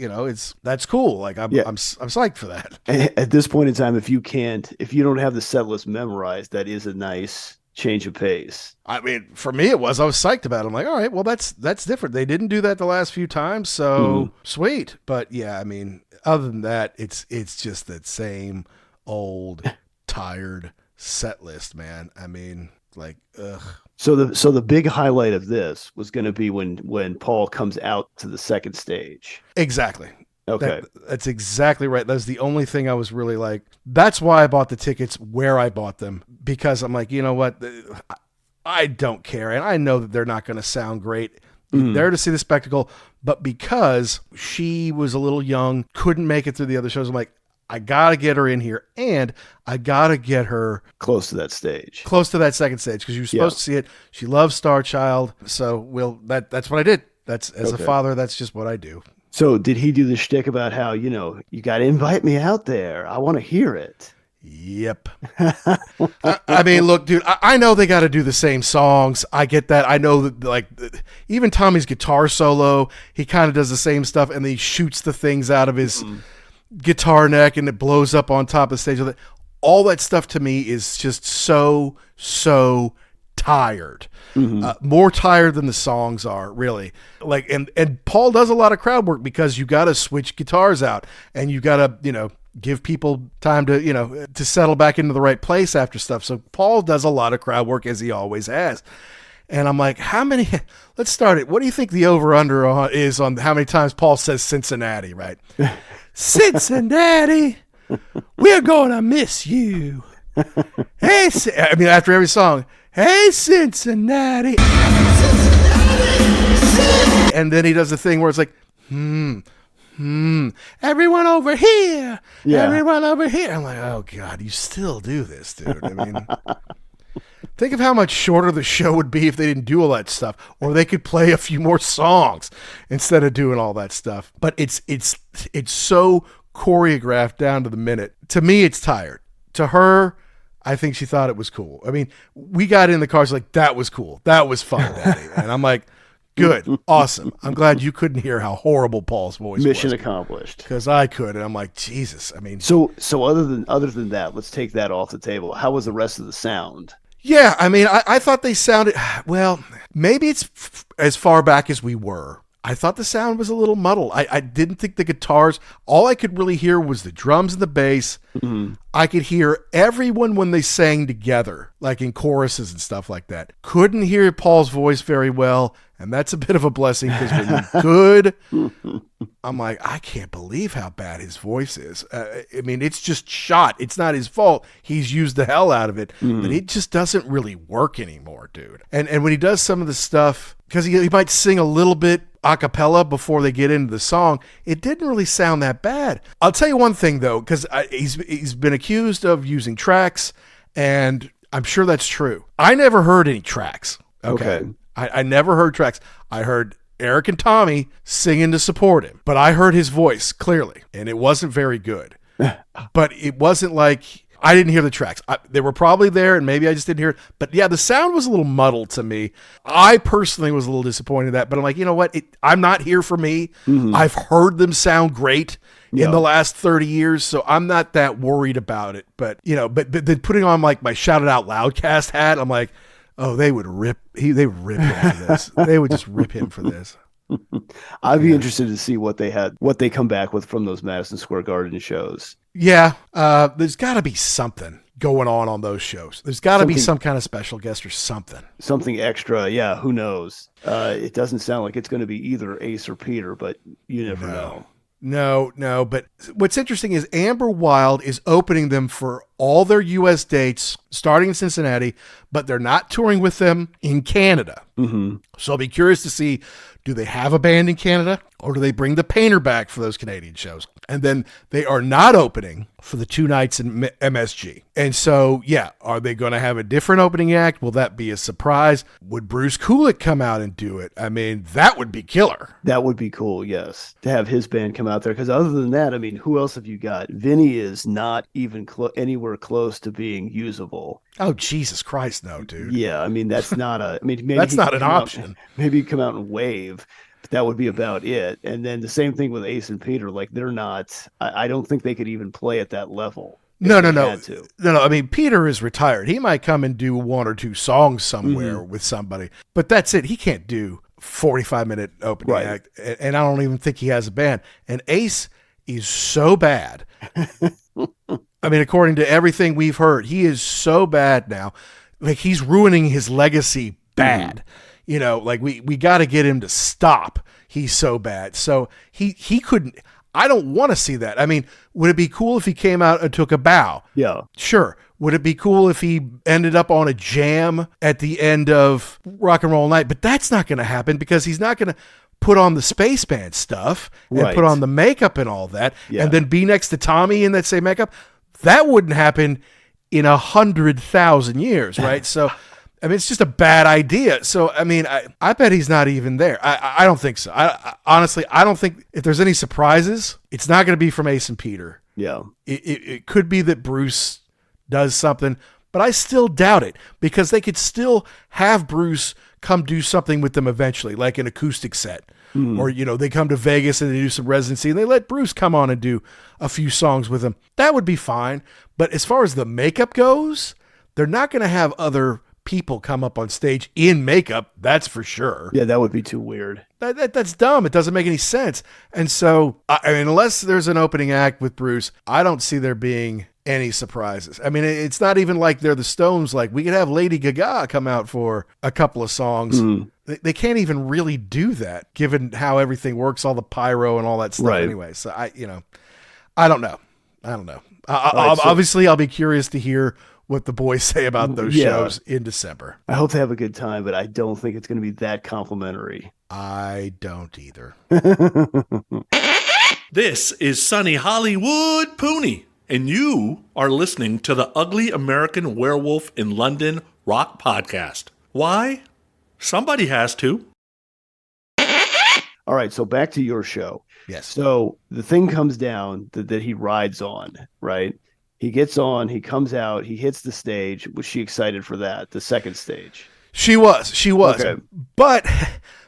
that's cool. Like I'm psyched for that. At this point in time, if you don't have the set list memorized, that is a nice change of pace. I mean, for me, I was psyched about it. I'm like, all right, well, that's different. They didn't do that the last few times, so sweet. But yeah, I mean, other than that, it's just that same old tired set list, man. I mean, like, ugh. So the big highlight of this was going to be when Paul comes out to the second stage. Exactly. Okay. That's exactly right. That's the only thing I was really like, that's why I bought the tickets where I bought them, because I'm like, you know what? I don't care. And I know that they're not going to sound great. There to see the spectacle, but because she was a little young, couldn't make it through the other shows, I'm like, I got to get her in here, and I got to get her close to that stage. Close to that second stage, because you were supposed to see it. She loves Starchild, so that's what I did. That's as a father, that's just what I do. So did he do the shtick about how, you got to invite me out there? I want to hear it. Yep. I mean, look, dude, I know they got to do the same songs. I get that. I know that, like, even Tommy's guitar solo, he kind of does the same stuff, and then he shoots the things out of his guitar neck, and it blows up on top of the stage. All that stuff to me is just so tired. More tired than the songs are, really. Like, and Paul does a lot of crowd work because you got to switch guitars out, and you got to, give people time to, to settle back into the right place after stuff. So Paul does a lot of crowd work, as he always has. And I'm like, let's start it. What do you think the over-under is on how many times Paul says Cincinnati, right? Cincinnati, we're going to miss you. Hey, I mean, after every song, hey, Cincinnati. And then he does the thing where it's like, everyone over here. Yeah. Everyone over here. I'm like, oh, God, you still do this, dude. I mean, think of how much shorter the show would be if they didn't do all that stuff, or they could play a few more songs instead of doing all that stuff. But it's so choreographed down to the minute. To me, it's tired. To her, I think she thought it was cool. I mean, we got in the car, she's like, that was cool. That was fun, Daddy. And I'm like, good, awesome. I'm glad you couldn't hear how horrible Paul's voice was. Mission accomplished. Because I could, and I'm like, Jesus. I mean, so other than that, let's take that off the table. How was the rest of the sound? Yeah, I mean, I thought they sounded, well, maybe it's as far back as we were. I thought the sound was a little muddled. I didn't think the guitars, all I could really hear was the drums and the bass. I could hear everyone when they sang together, like in choruses and stuff like that. Couldn't hear Paul's voice very well, and that's a bit of a blessing, because when you're good, I'm like, I can't believe how bad his voice is. I mean, it's just shot. It's not his fault. He's used the hell out of it, but it just doesn't really work anymore, dude. And when he does some of the stuff, because he might sing a little bit a cappella before they get into the song, it didn't really sound that bad. I'll tell you one thing, though, because he's been accused of using tracks, and I'm sure that's true. I never heard any tracks. Okay. I never heard tracks. I heard Eric and Tommy singing to support him, but I heard his voice clearly, and it wasn't very good. But it wasn't like I didn't hear the tracks. They were probably there, and maybe I just didn't hear it. But yeah, the sound was a little muddled to me. I personally was a little disappointed in that, but I'm like, you know what? I'm not here for me. I've heard them sound great in the last 30 years, so I'm not that worried about it. But, but then putting on like my Shout It Out Loudcast hat, I'm like, oh, they would rip him for this. They would just rip him for this. I'd be interested to see what they come back with from those Madison Square Garden shows. Yeah, there's got to be something going on those shows. There's got to be some kind of special guest or something. Something extra, yeah, who knows? It doesn't sound like it's going to be either Ace or Peter, but you never know. No, but what's interesting is Amber Wild is opening them for all their U.S. dates starting in Cincinnati, but they're not touring with them in Canada. Mm-hmm. So I'll be curious to see, do they have a band in Canada or do they bring the painter back for those Canadian shows? And then they are not opening for the 2 nights in MSG. And so, yeah, are they going to have a different opening act? Will that be a surprise? Would Bruce Kulick come out and do it? I mean, that would be killer. That would be cool, yes, to have his band come out there. Because other than that, I mean, who else have you got? Vinny is not even anywhere close to being usable. Oh, Jesus Christ, no, dude. Yeah, I mean, that's not a. I mean, maybe that's not an option. Maybe he'd come out and wave. But that would be about it. And then the same thing with Ace and Peter. Like, they're not. I don't think they could even play at that level. No. I mean, Peter is retired. He might come and do 1 or 2 songs somewhere with somebody, but that's it. He can't do 45-minute opening act, and I don't even think he has a band. And Ace is so bad. I mean, according to everything we've heard, he is so bad now. Like, he's ruining his legacy bad. You know, like we got to get him to stop. He's so bad. So he couldn't. I don't want to see that. I mean, would it be cool if he came out and took a bow? Yeah. Sure. Would it be cool if he ended up on a jam at the end of Rock and Roll Night? But that's not going to happen because he's not going to put on the space band stuff and put on the makeup and all that and then be next to Tommy in that same makeup. That wouldn't happen in 100,000 years, right? So, I mean, it's just a bad idea. So, I mean, I bet he's not even there. I don't think so. I honestly, I don't think if there's any surprises, it's not going to be from Ace and Peter. Yeah. It could be that Bruce does something, but I still doubt it because they could still have Bruce come do something with them eventually, like an acoustic set. Or, you know, they come to Vegas and they do some residency and they let Bruce come on and do a few songs with them. That would be fine. But as far as the makeup goes, they're not going to have other people come up on stage in makeup. That's for sure. Yeah, that would be too weird. That's dumb. It doesn't make any sense. And so, I mean, unless there's an opening act with Bruce, I don't see there being any surprises. I mean, it's not even like they're the Stones. Like, we could have Lady Gaga come out for a couple of songs. They can't even really do that given how everything works, all the pyro and all that stuff anyway. So I don't know. Obviously I'll be curious to hear what the boys say about those shows in December. I hope they have a good time, but I don't think it's going to be that complimentary. I don't either. This is sunny Hollywood Poonie, and you are listening to the Ugly American Werewolf in London Rock Podcast. Why? Somebody has to. All right, so back to your show. Yes. So the thing comes down that he rides on, right? He gets on, he comes out, he hits the stage. Was she excited for that, the second stage? She was. Okay. But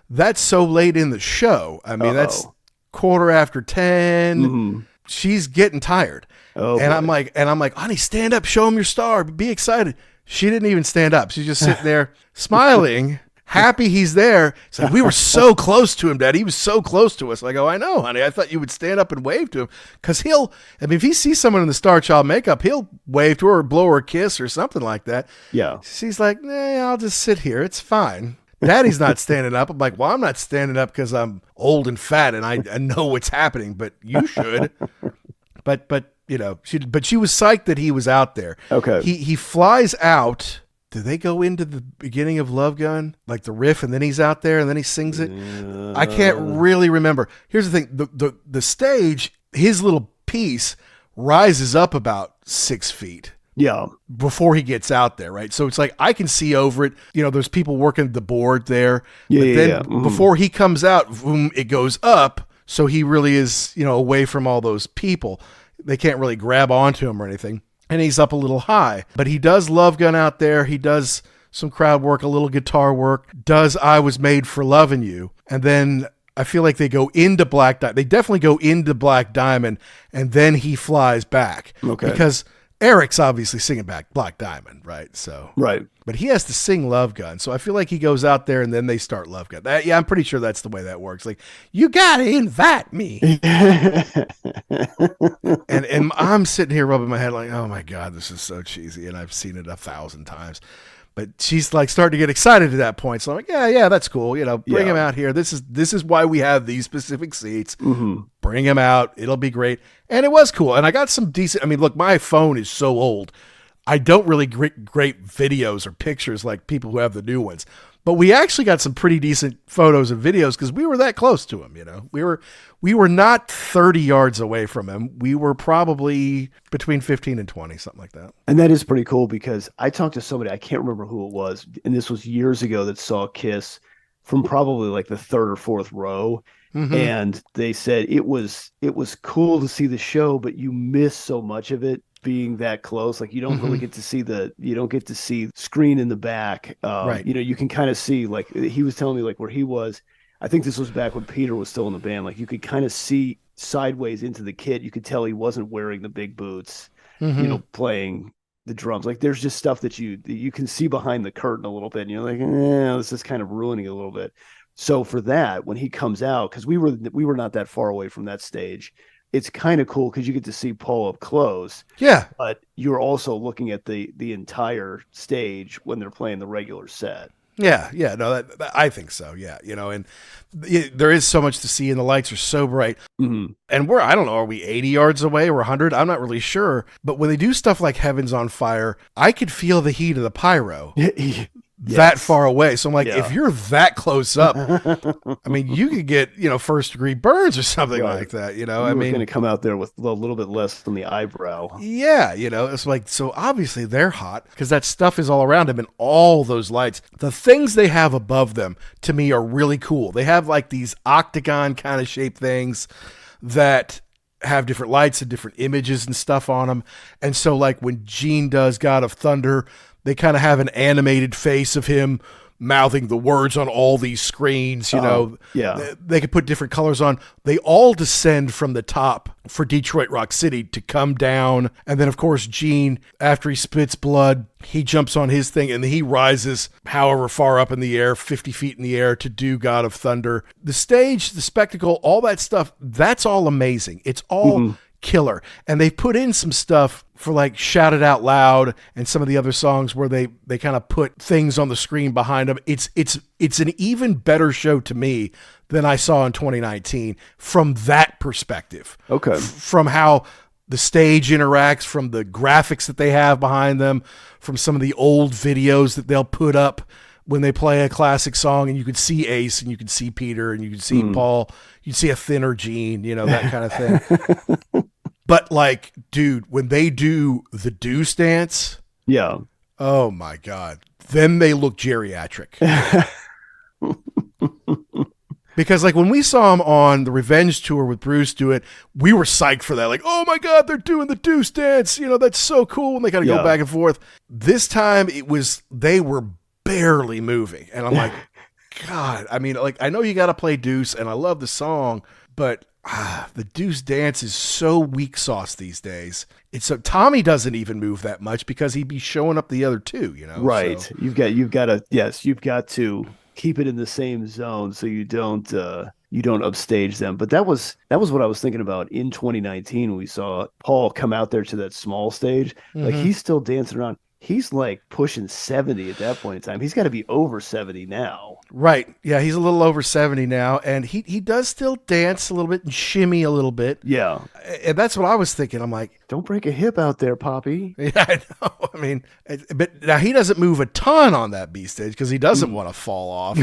that's so late in the show. I mean, that's 10:15. She's getting tired. I'm like, honey, stand up, show him your star, be excited. She didn't even stand up. She's just sitting there smiling, happy he's there. It's like, we were so close to him, Dad. He was so close to us. I go, I know, honey. I thought you would stand up and wave to him. Because if he sees someone in the Starchild makeup, he'll wave to her or blow her a kiss or something like that. Yeah. She's like, nah, I'll just sit here. It's fine. Daddy's not standing up. I'm like, well, I'm not standing up because I'm old and fat and I know what's happening, but you should. But you know, she was psyched that he was out there. Okay. He flies out. Do they go into the beginning of Love Gun, like the riff, and then he's out there and then he sings it? I can't really remember. Here's the thing: the stage, his little piece rises up about 6 feet. Yeah. Before he gets out there, right? So it's like I can see over it. You know, there's people working the board there. Before he comes out, boom, it goes up. So he really is, you know, away from all those people. They can't really grab onto him or anything. And he's up a little high. But he does Love Gun out there. He does some crowd work, a little guitar work. Does I Was Made for Loving You. And then I feel like they go into Black Diamond. They definitely go into Black Diamond. And then he flies back. Okay. Because Eric's obviously singing back Black Diamond, right? So right. But he has to sing Love Gun. So I feel like he goes out there and then they start Love Gun. I'm pretty sure that's the way that works. Like, you got to invite me. and I'm sitting here rubbing my head like, oh my God, this is so cheesy. And I've seen it 1,000 times. But she's like starting to get excited at that point. So I'm like, yeah, that's cool. You know, bring him out here. This is why we have these specific seats. bring him out. It'll be great. And it was cool. And I got some decent, I mean, look, my phone is so old. I don't really get great videos or pictures like people who have the new ones. But we actually got some pretty decent photos and videos because we were that close to him, you know. We were not 30 yards away from him. We were probably between 15 and 20, something like that. And that is pretty cool because I talked to somebody, I can't remember who it was, and this was years ago, that saw Kiss from probably like the third or fourth row. Mm-hmm. And they said it was cool to see the show, but you miss so much of it being that close. Like you don't really get to see screen in the back. Right. You know, you can kind of see, like he was telling me, like where he was, I think this was back when Peter was still in the band. Like you could kind of see sideways into the kit. You could tell he wasn't wearing the big boots, you know, playing the drums. Like there's just stuff that you can see behind the curtain a little bit. And you're like, this is kind of ruining it a little bit. So for that, when he comes out, because we were not that far away from that stage, it's kind of cool because you get to see Paul up close. Yeah. But you're also looking at the entire stage when they're playing the regular set. Yeah. No, that I think so. Yeah. You know, and there is so much to see and the lights are so bright. Mm-hmm. And I don't know, are we 80 yards away or 100? I'm not really sure. But when they do stuff like Heaven's on Fire, I could feel the heat of the pyro. That far away. So I'm like, if you're that close up, I mean, you could get, you know, first degree burns or something like that, you know. I mean, going to come out there with a little bit less than the eyebrow. Yeah, you know, it's like, so obviously they're hot because that stuff is all around them and all those lights. The things they have above them to me are really cool. They have like these octagon kind of shaped things that have different lights and different images and stuff on them. And so like when Gene does God of Thunder, they kind of have an animated face of him mouthing the words on all these screens, you know. Yeah. They could put different colors on. They all descend from the top for Detroit Rock City to come down. And then, of course, Gene, after he spits blood, he jumps on his thing and he rises however far up in the air, 50 feet in the air, to do God of Thunder. The stage, the spectacle, all that stuff, that's all amazing. It's all killer. And they put in some stuff for like Shout It Out Loud and some of the other songs where they kind of put things on the screen behind them. It's an even better show to me than I saw in 2019 from that perspective. Okay. From how the stage interacts, from the graphics that they have behind them, from some of the old videos that they'll put up when they play a classic song, and you could see Ace and you could see Peter and you could see Paul, you'd see a thinner Gene, you know, that kind of thing. But like, dude, when they do the Deuce dance, oh my God, then they look geriatric. Because like when we saw him on the Revenge tour with Bruce do it, we were psyched for that. Like, oh my God, they're doing the Deuce dance. You know, that's so cool. And they kind of go back and forth. This time they were barely moving. And I'm like, God, I mean, like, I know you got to play Deuce and I love the song, but the Deuce dance is so weak sauce these days. It's so Tommy doesn't even move that much because he'd be showing up the other two, you know? Right. So. You've got to keep it in the same zone so you don't upstage them. But that was what I was thinking about in 2019 when we saw Paul come out there to that small stage. Like he's still dancing around. He's like pushing 70 at that point in time. He's got to be over 70 now. Right. Yeah, he's a little over 70 now, and he does still dance a little bit and shimmy a little bit. Yeah. And that's what I was thinking. I'm like, don't break a hip out there, Poppy. Yeah, I know. I mean, but now he doesn't move a ton on that B stage because he doesn't want to fall off.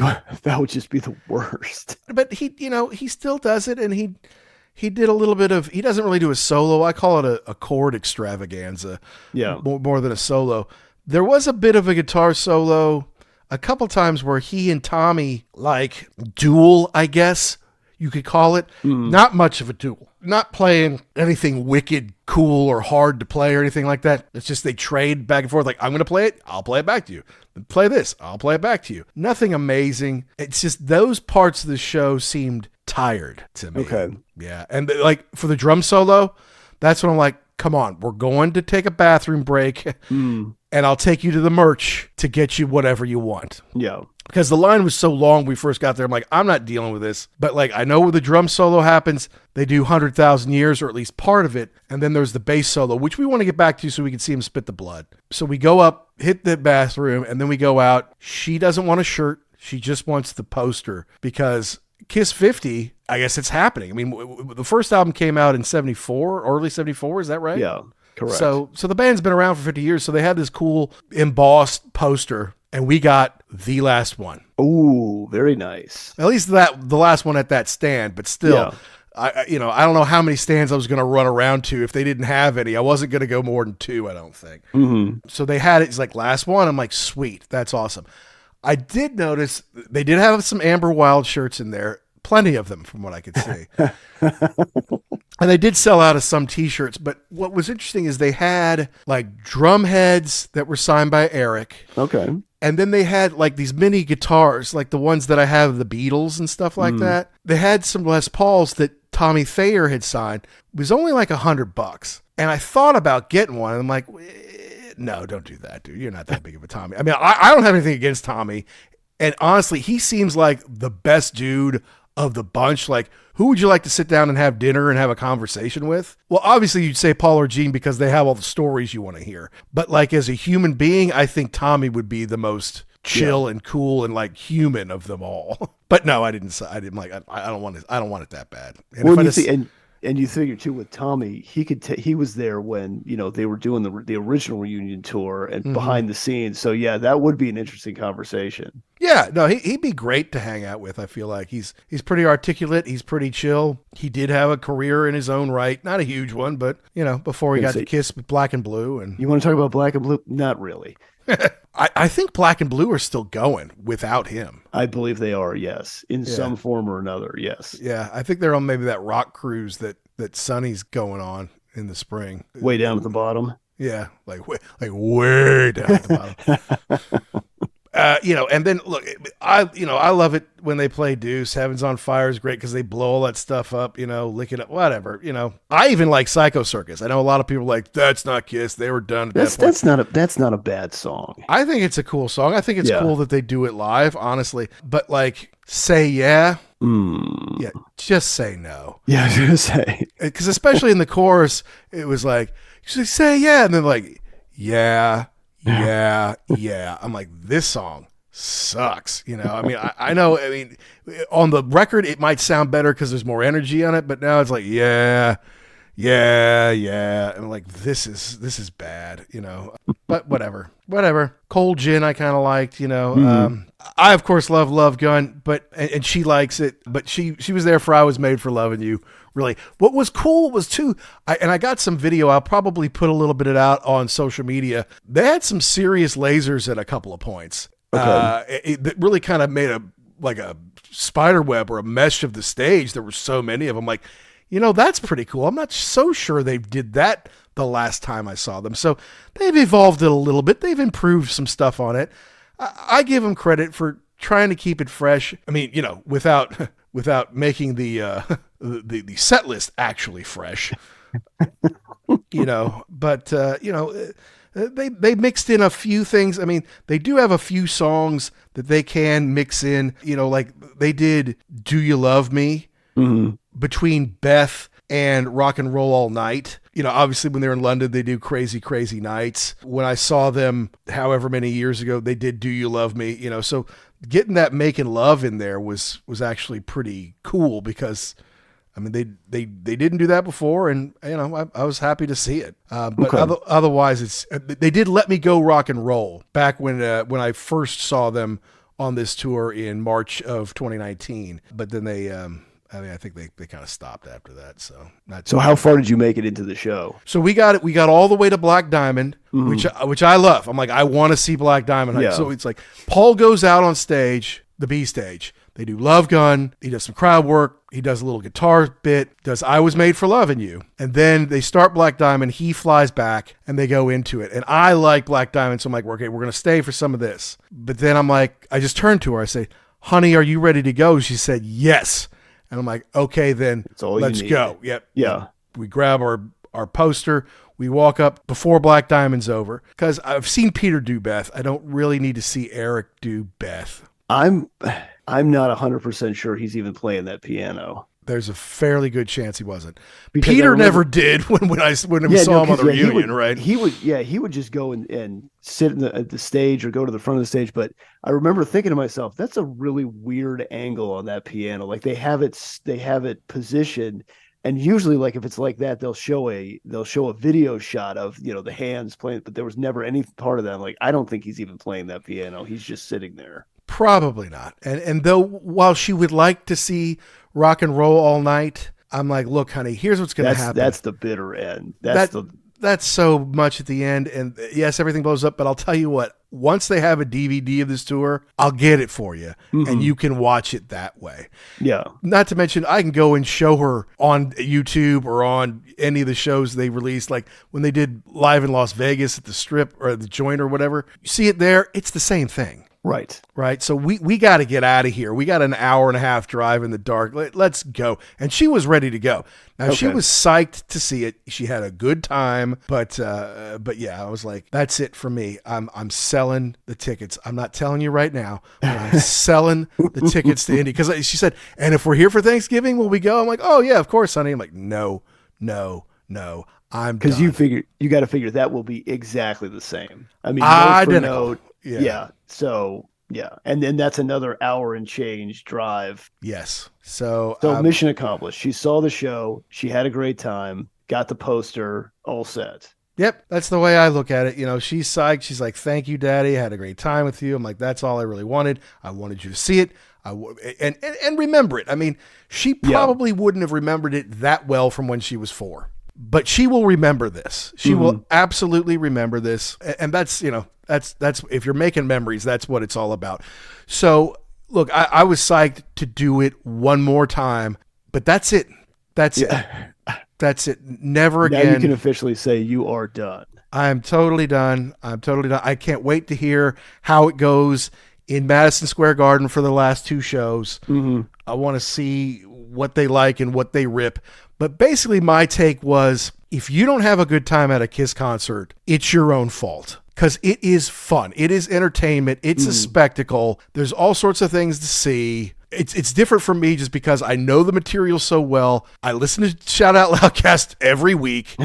That would just be the worst. But he still does it, and he did a little bit of, he doesn't really do a solo. I call it a chord extravaganza. Yeah. More than a solo. There was a bit of a guitar solo a couple times where he and Tommy like duel, I guess you could call it. Not much of a duel. Not playing anything wicked cool or hard to play or anything like that. It's just they trade back and forth. Like, I'm going to play it. I'll play it back to you. Play this. I'll play it back to you. Nothing amazing. It's just those parts of the show seemed tired to me. Okay. Yeah. And like for the drum solo, that's when I'm like, come on, we're going to take a bathroom break and I'll take you to the merch to get you whatever you want. Yeah. Because the line was so long when we first got there. I'm like, I'm not dealing with this. But like, I know where the drum solo happens. They do 100,000 Years, or at least part of it. And then there's the bass solo, which we want to get back to so we can see him spit the blood. So we go up, hit the bathroom, and then we go out. She doesn't want a shirt. She just wants the poster because Kiss 50, I guess it's happening. I mean, the first album came out in 74, early 74, is that right? Yeah, correct. So the band's been around for 50 years, so they had this cool embossed poster, and we got the last one. Ooh, very nice. At least the last one at that stand, but still, Yeah. I don't know how many stands I was going to run around to if they didn't have any. I wasn't going to go more than 2, I don't think. Mm-hmm. So they had it. It's like last one. I'm like, sweet, that's awesome. I did notice they did have some Amber Wild shirts in there, plenty of them from what I could see. And they did sell out of some t-shirts, but what was interesting is they had like drum heads that were signed by Eric. Okay. And then they had like these mini guitars, like the ones that I have the Beatles and stuff like that. They had some Les Pauls that Tommy Thayer had signed. It was only like $100. And I thought about getting one. And I'm like, no, don't do that, dude. You're not that big of a Tommy. I mean, I don't have anything against Tommy. And honestly, he seems like the best dude of the bunch. Like, who would you like to sit down and have dinner and have a conversation with? Well, obviously you'd say Paul or Gene because they have all the stories you want to hear. But like as a human being, I think Tommy would be the most chill and cool and like human of them all. But no, I didn't like, I don't want it. I don't want it that bad. And Well, if I and you figure too with Tommy, he was there when they were doing the original reunion tour and behind the scenes. So yeah, that would be an interesting conversation. Yeah, no, he'd be great to hang out with. I feel like he's pretty articulate. He's pretty chill. He did have a career in his own right, not a huge one, but before he got to Kiss with Black and Blue. And you want to talk about Black and Blue? Not really. I think Black and Blue are still going without him. I believe they are, yes, in some form or another, yes. Yeah, I think they're on maybe that rock cruise that Sonny's going on in the spring. Way down at the bottom. Yeah, like way down at the bottom. And then look, I love it when they play Deuce. Heaven's on Fire is great because they blow all that stuff up, lick it up, whatever. I even like Psycho Circus. I know a lot of people are like, that's not Kiss. They were done at that point. That's not a bad song. I think it's a cool song. I think it's cool that they do it live, honestly. But like, say yeah. Yeah, just say no. Yeah, I was gonna say, because especially in the chorus, it was like, say yeah, and then like, yeah. I'm like, this song sucks. I mean, I know. I mean, on the record, it might sound better because there's more energy on it, but now it's like, yeah. And I'm like, this is bad, but whatever. Cold Gin, I kind of liked, I of course love Love Gun, and she likes it, but she was there for I Was Made for Loving You. Really, what was cool was too, I got some video. I'll probably put a little bit of it out on social media. They had some serious lasers at a couple of points. Okay. It really kind of made a spider web or a mesh of the stage. There were so many of them. Like, that's pretty cool. I'm not so sure they did that the last time I saw them. So they've evolved it a little bit. They've improved some stuff on it. I give them credit for trying to keep it fresh. I mean, without making the set list actually fresh, but they mixed in a few things. I mean, they do have a few songs that they can mix in, like they did Do You Love Me between Beth and Rock and Roll All Night. Obviously when they're in London, they do Crazy, Crazy Nights. When I saw them however many years ago, they did Do You Love Me, so getting that Making Love in there was actually pretty cool because I mean, they didn't do that before, and I was happy to see it. But otherwise, they did Let Me Go Rock and Roll back when I first saw them on this tour in March of 2019. But then I think they kind of stopped after that. So how far did you make it into the show? So we got all the way to Black Diamond, which I love. I'm like, I want to see Black Diamond. Yeah. So it's like Paul goes out on stage, the B stage. They do Love Gun. He does some crowd work. He does a little guitar bit, does I Was Made for Loving You. And then they start Black Diamond. He flies back and they go into it. And I like Black Diamond. So I'm like, okay, we're going to stay for some of this. But then I'm like, I just turned to her. I say, honey, are you ready to go? She said, yes. And I'm like, okay, then let's go. Yep. Yeah. We grab our poster. We walk up before Black Diamond's over. Because I've seen Peter do Beth. I don't really need to see Eric do Beth. I'm not 100% sure he's even playing that piano. There's a fairly good chance he wasn't. Because Peter never did when we saw him on the reunion, right? He would just go and sit at the stage or go to the front of the stage. But I remember thinking to myself, that's a really weird angle on that piano. Like they have it positioned, and usually, like if it's like that, they'll show a video shot of the hands playing. But there was never any part of that. Like I don't think he's even playing that piano. He's just sitting there. Probably not. And though while she would like to see Rock and Roll All Night, I'm like, look, honey, here's what's going to happen. That's the bitter end. That's so much at the end. And yes, everything blows up. But I'll tell you what, once they have a DVD of this tour, I'll get it for you. And you can watch it that way. Yeah. Not to mention, I can go and show her on YouTube or on any of the shows they released. Like when they did Live in Las Vegas at the Strip or the Joint or whatever. You see it there. It's the same thing. Right. So we got to get out of here. We got an hour and a half drive in the dark. Let's go. And she was ready to go. Now she was psyched to see it. She had a good time, but yeah, I was like, that's it for me. I'm selling the tickets. I'm not telling you right now, but I'm selling the tickets to Indy because she said, and if we're here for Thanksgiving, will we go? I'm like, oh yeah, of course, honey. I'm like, no. Because you got to figure that will be exactly the same. I mean, identical. Yeah. So yeah, and then that's another hour and change drive. Yes. So mission accomplished. She saw the show. She had a great time. Got the poster. All set. Yep, that's the way I look at it. She's psyched. She's like, "Thank you, Daddy. I had a great time with you." I'm like, "That's all I really wanted. I wanted you to see it. And remember it." I mean, she probably wouldn't have remembered it that well from when she was 4. But she will remember this. She will absolutely remember this. And that's, that's if you're making memories, that's what it's all about. So look, I was psyched to do it one more time, but that's it. That's it. That's it. Never again. Now you can officially say you are done. I'm totally done. I can't wait to hear how it goes in Madison Square Garden for the last 2 shows. I want to see what they like and what they rip. But basically my take was, if you don't have a good time at a Kiss concert, it's your own fault. Because it is fun. It is entertainment. It's a spectacle. There's all sorts of things to see. It's different for me just because I know the material so well. I listen to Shout Out Loudcast every week.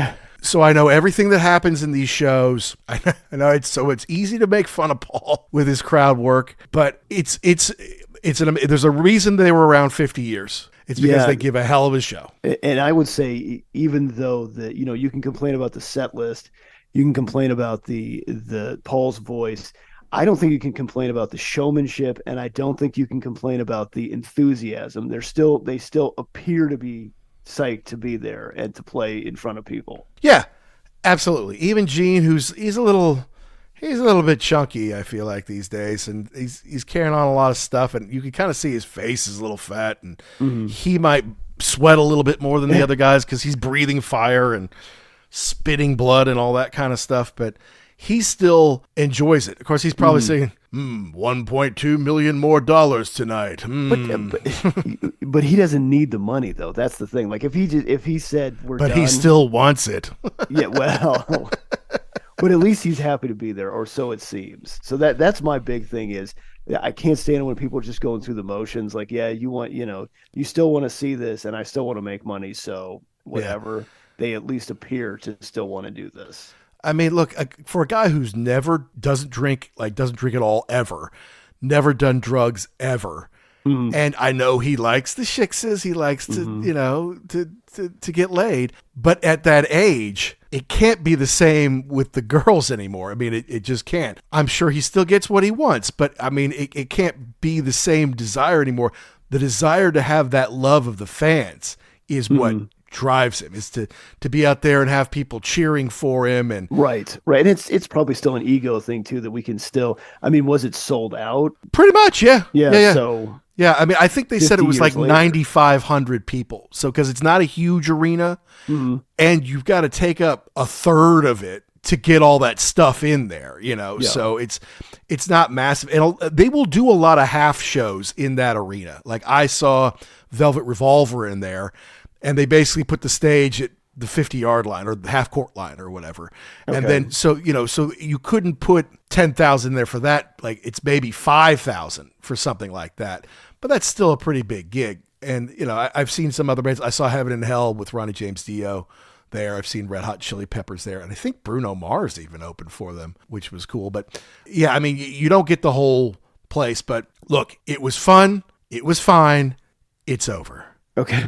So I know everything that happens in these shows. I know it's easy to make fun of Paul with his crowd work, but there's a reason they were around 50 years. It's because they give a hell of a show. And I would say, even though you can complain about the set list, you can complain about the Paul's voice, I don't think you can complain about the showmanship, and I don't think you can complain about the enthusiasm. They still appear to be psyched to be there and to play in front of people. Yeah, absolutely. Even Gene, he's a little bit chunky, I feel like, these days, and he's carrying on a lot of stuff, and you can kind of see his face is a little fat, and he might sweat a little bit more than the other guys because he's breathing fire and spitting blood and all that kind of stuff, but he still enjoys it. Of course, he's probably saying, $1.2 million more tonight. But he doesn't need the money, though. That's the thing. Like if he said we're done, he still wants it. Yeah, well, but at least he's happy to be there, or so it seems. So that's my big thing is, I can't stand it when people are just going through the motions. Like, yeah, you still want to see this, and I still want to make money. So whatever. Yeah. They at least appear to still want to do this. I mean, look, for a guy who's doesn't drink at all ever, never done drugs ever, and I know he likes the shikses, he likes to to get laid, but at that age, it can't be the same with the girls anymore. I mean, it just can't. I'm sure he still gets what he wants, but I mean, it can't be the same desire anymore. The desire to have that love of the fans is what drives him, is to be out there and have people cheering for him. And right. And it's probably still an ego thing too, that we can still, I mean, was it sold out? Pretty much. Yeah. So yeah, I mean, I think they said it was like 9,500 people. So, cause it's not a huge arena and you've got to take up a third of it to get all that stuff in there, so it's not massive. And they will do a lot of half shows in that arena. Like I saw Velvet Revolver in there, and they basically put the stage at the 50-yard line or the half court line or whatever. Okay. And then, so you couldn't put 10,000 there for that. Like it's maybe 5,000 for something like that, but that's still a pretty big gig. And, I've seen some other bands. I saw Heaven and Hell with Ronnie James Dio there. I've seen Red Hot Chili Peppers there. And I think Bruno Mars even opened for them, which was cool. But yeah, I mean, you don't get the whole place. But look, it was fun. It was fine. It's over. Okay.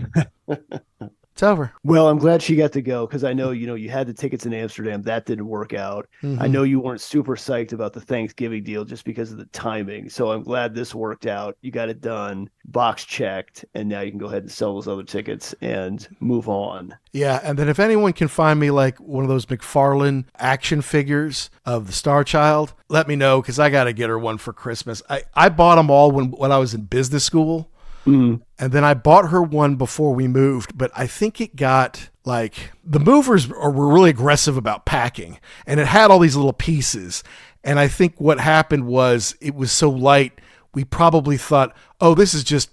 It's over. Well, I'm glad she got to go because I know, you had the tickets in Amsterdam. That didn't work out. Mm-hmm. I know you weren't super psyched about the Thanksgiving deal just because of the timing. So I'm glad this worked out. You got it done, box checked, and now you can go ahead and sell those other tickets and move on. Yeah, and then if anyone can find me like one of those McFarlane action figures of the Starchild, let me know because I got to get her one for Christmas. I bought them all when I was in business school. Mm. And then I bought her one before we moved, but I think it got like the movers were really aggressive about packing and it had all these little pieces. And I think what happened was it was so light. We probably thought, oh, this is just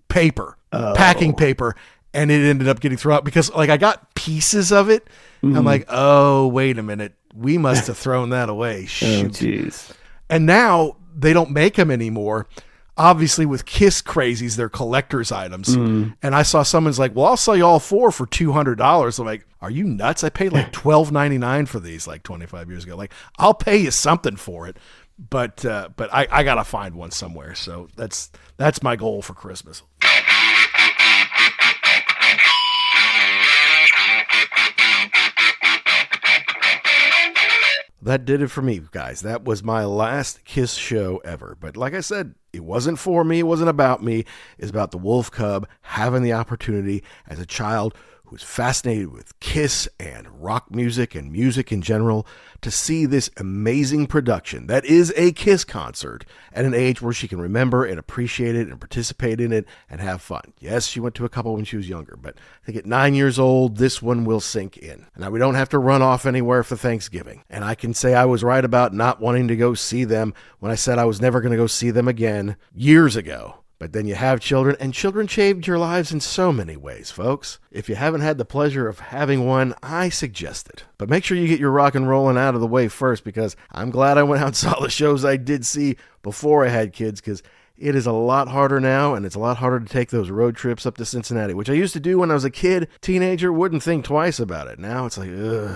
paper, packing paper. And it ended up getting thrown out because like I got pieces of it. Mm. I'm like, oh, wait a minute. We must have thrown that away. Shoot. Oh, geez. And now they don't make them anymore. Obviously, with Kiss crazies, they're collector's items. Mm. And I saw someone's like, well, I'll sell you all four for $200. I'm like, are you nuts? I paid like $12.99 for these like 25 years ago. Like, I'll pay you something for it. But I got to find one somewhere. So that's my goal for Christmas. That did it for me, guys. That was my last Kiss show ever. But like I said, it wasn't for me. It wasn't about me. It's about the Wolfcub having the opportunity as a child who was fascinated with Kiss and rock music and music in general to see this amazing production that is a Kiss concert at an age where she can remember and appreciate it and participate in it and have fun. Yes, she went to a couple when she was younger, but I think at 9 years old, this one will sink in. Now, we don't have to run off anywhere for Thanksgiving. And I can say I was right about not wanting to go see them when I said I was never going to go see them again years ago. But then you have children, and children changed your lives in so many ways, folks. If you haven't had the pleasure of having one, I suggest it. But make sure you get your rock and rolling out of the way first, because I'm glad I went out and saw the shows I did see before I had kids, because it is a lot harder now, and it's a lot harder to take those road trips up to Cincinnati, which I used to do when I was a kid, teenager, wouldn't think twice about it. Now it's like, do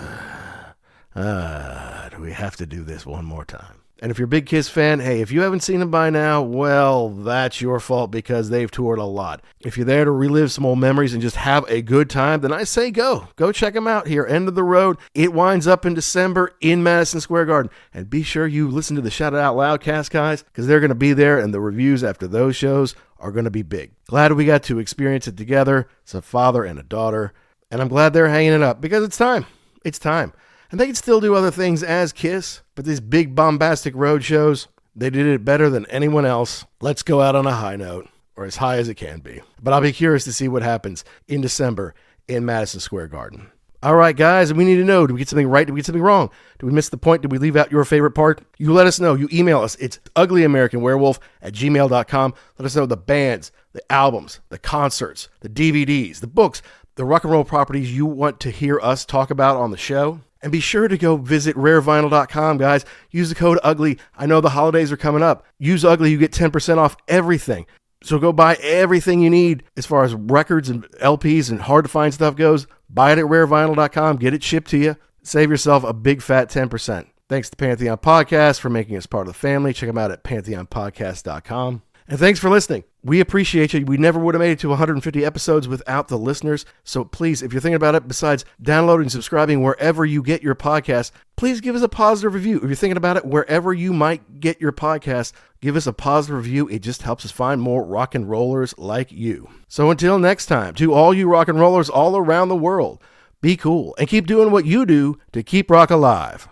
we have to do this one more time? And if you're a big Kiss fan, hey, if you haven't seen them by now, well, that's your fault because they've toured a lot. If you're there to relive some old memories and just have a good time, then I say go. Go check them out here, end of the road. It winds up in December in Madison Square Garden. And be sure you listen to the Shout It Out Loud cast, guys, because they're going to be there, and the reviews after those shows are going to be big. Glad we got to experience it together. It's a father and a daughter. And I'm glad they're hanging it up because it's time. It's time. And they can still do other things as Kiss, but these big bombastic road shows, they did it better than anyone else. Let's go out on a high note, or as high as it can be. But I'll be curious to see what happens in December in Madison Square Garden. All right, guys, we need to know, did we get something right? Did we get something wrong? Did we miss the point? Did we leave out your favorite part? You let us know. You email us. It's uglyamericanwerewolf@gmail.com. Let us know the bands, the albums, the concerts, the DVDs, the books, the rock and roll properties you want to hear us talk about on the show. And be sure to go visit rarevinyl.com, guys. Use the code UGLY. I know the holidays are coming up. Use UGLY. You get 10% off everything. So go buy everything you need as far as records and LPs and hard-to-find stuff goes. Buy it at rarevinyl.com. Get it shipped to you. Save yourself a big fat 10%. Thanks to Pantheon Podcast for making us part of the family. Check them out at pantheonpodcast.com. And thanks for listening. We appreciate you. We never would have made it to 150 episodes without the listeners. So please, if you're thinking about it, besides downloading and subscribing wherever you get your podcast, please give us a positive review. If you're thinking about it, wherever you might get your podcast, give us a positive review. It just helps us find more rock and rollers like you. So until next time, to all you rock and rollers all around the world, be cool and keep doing what you do to keep rock alive.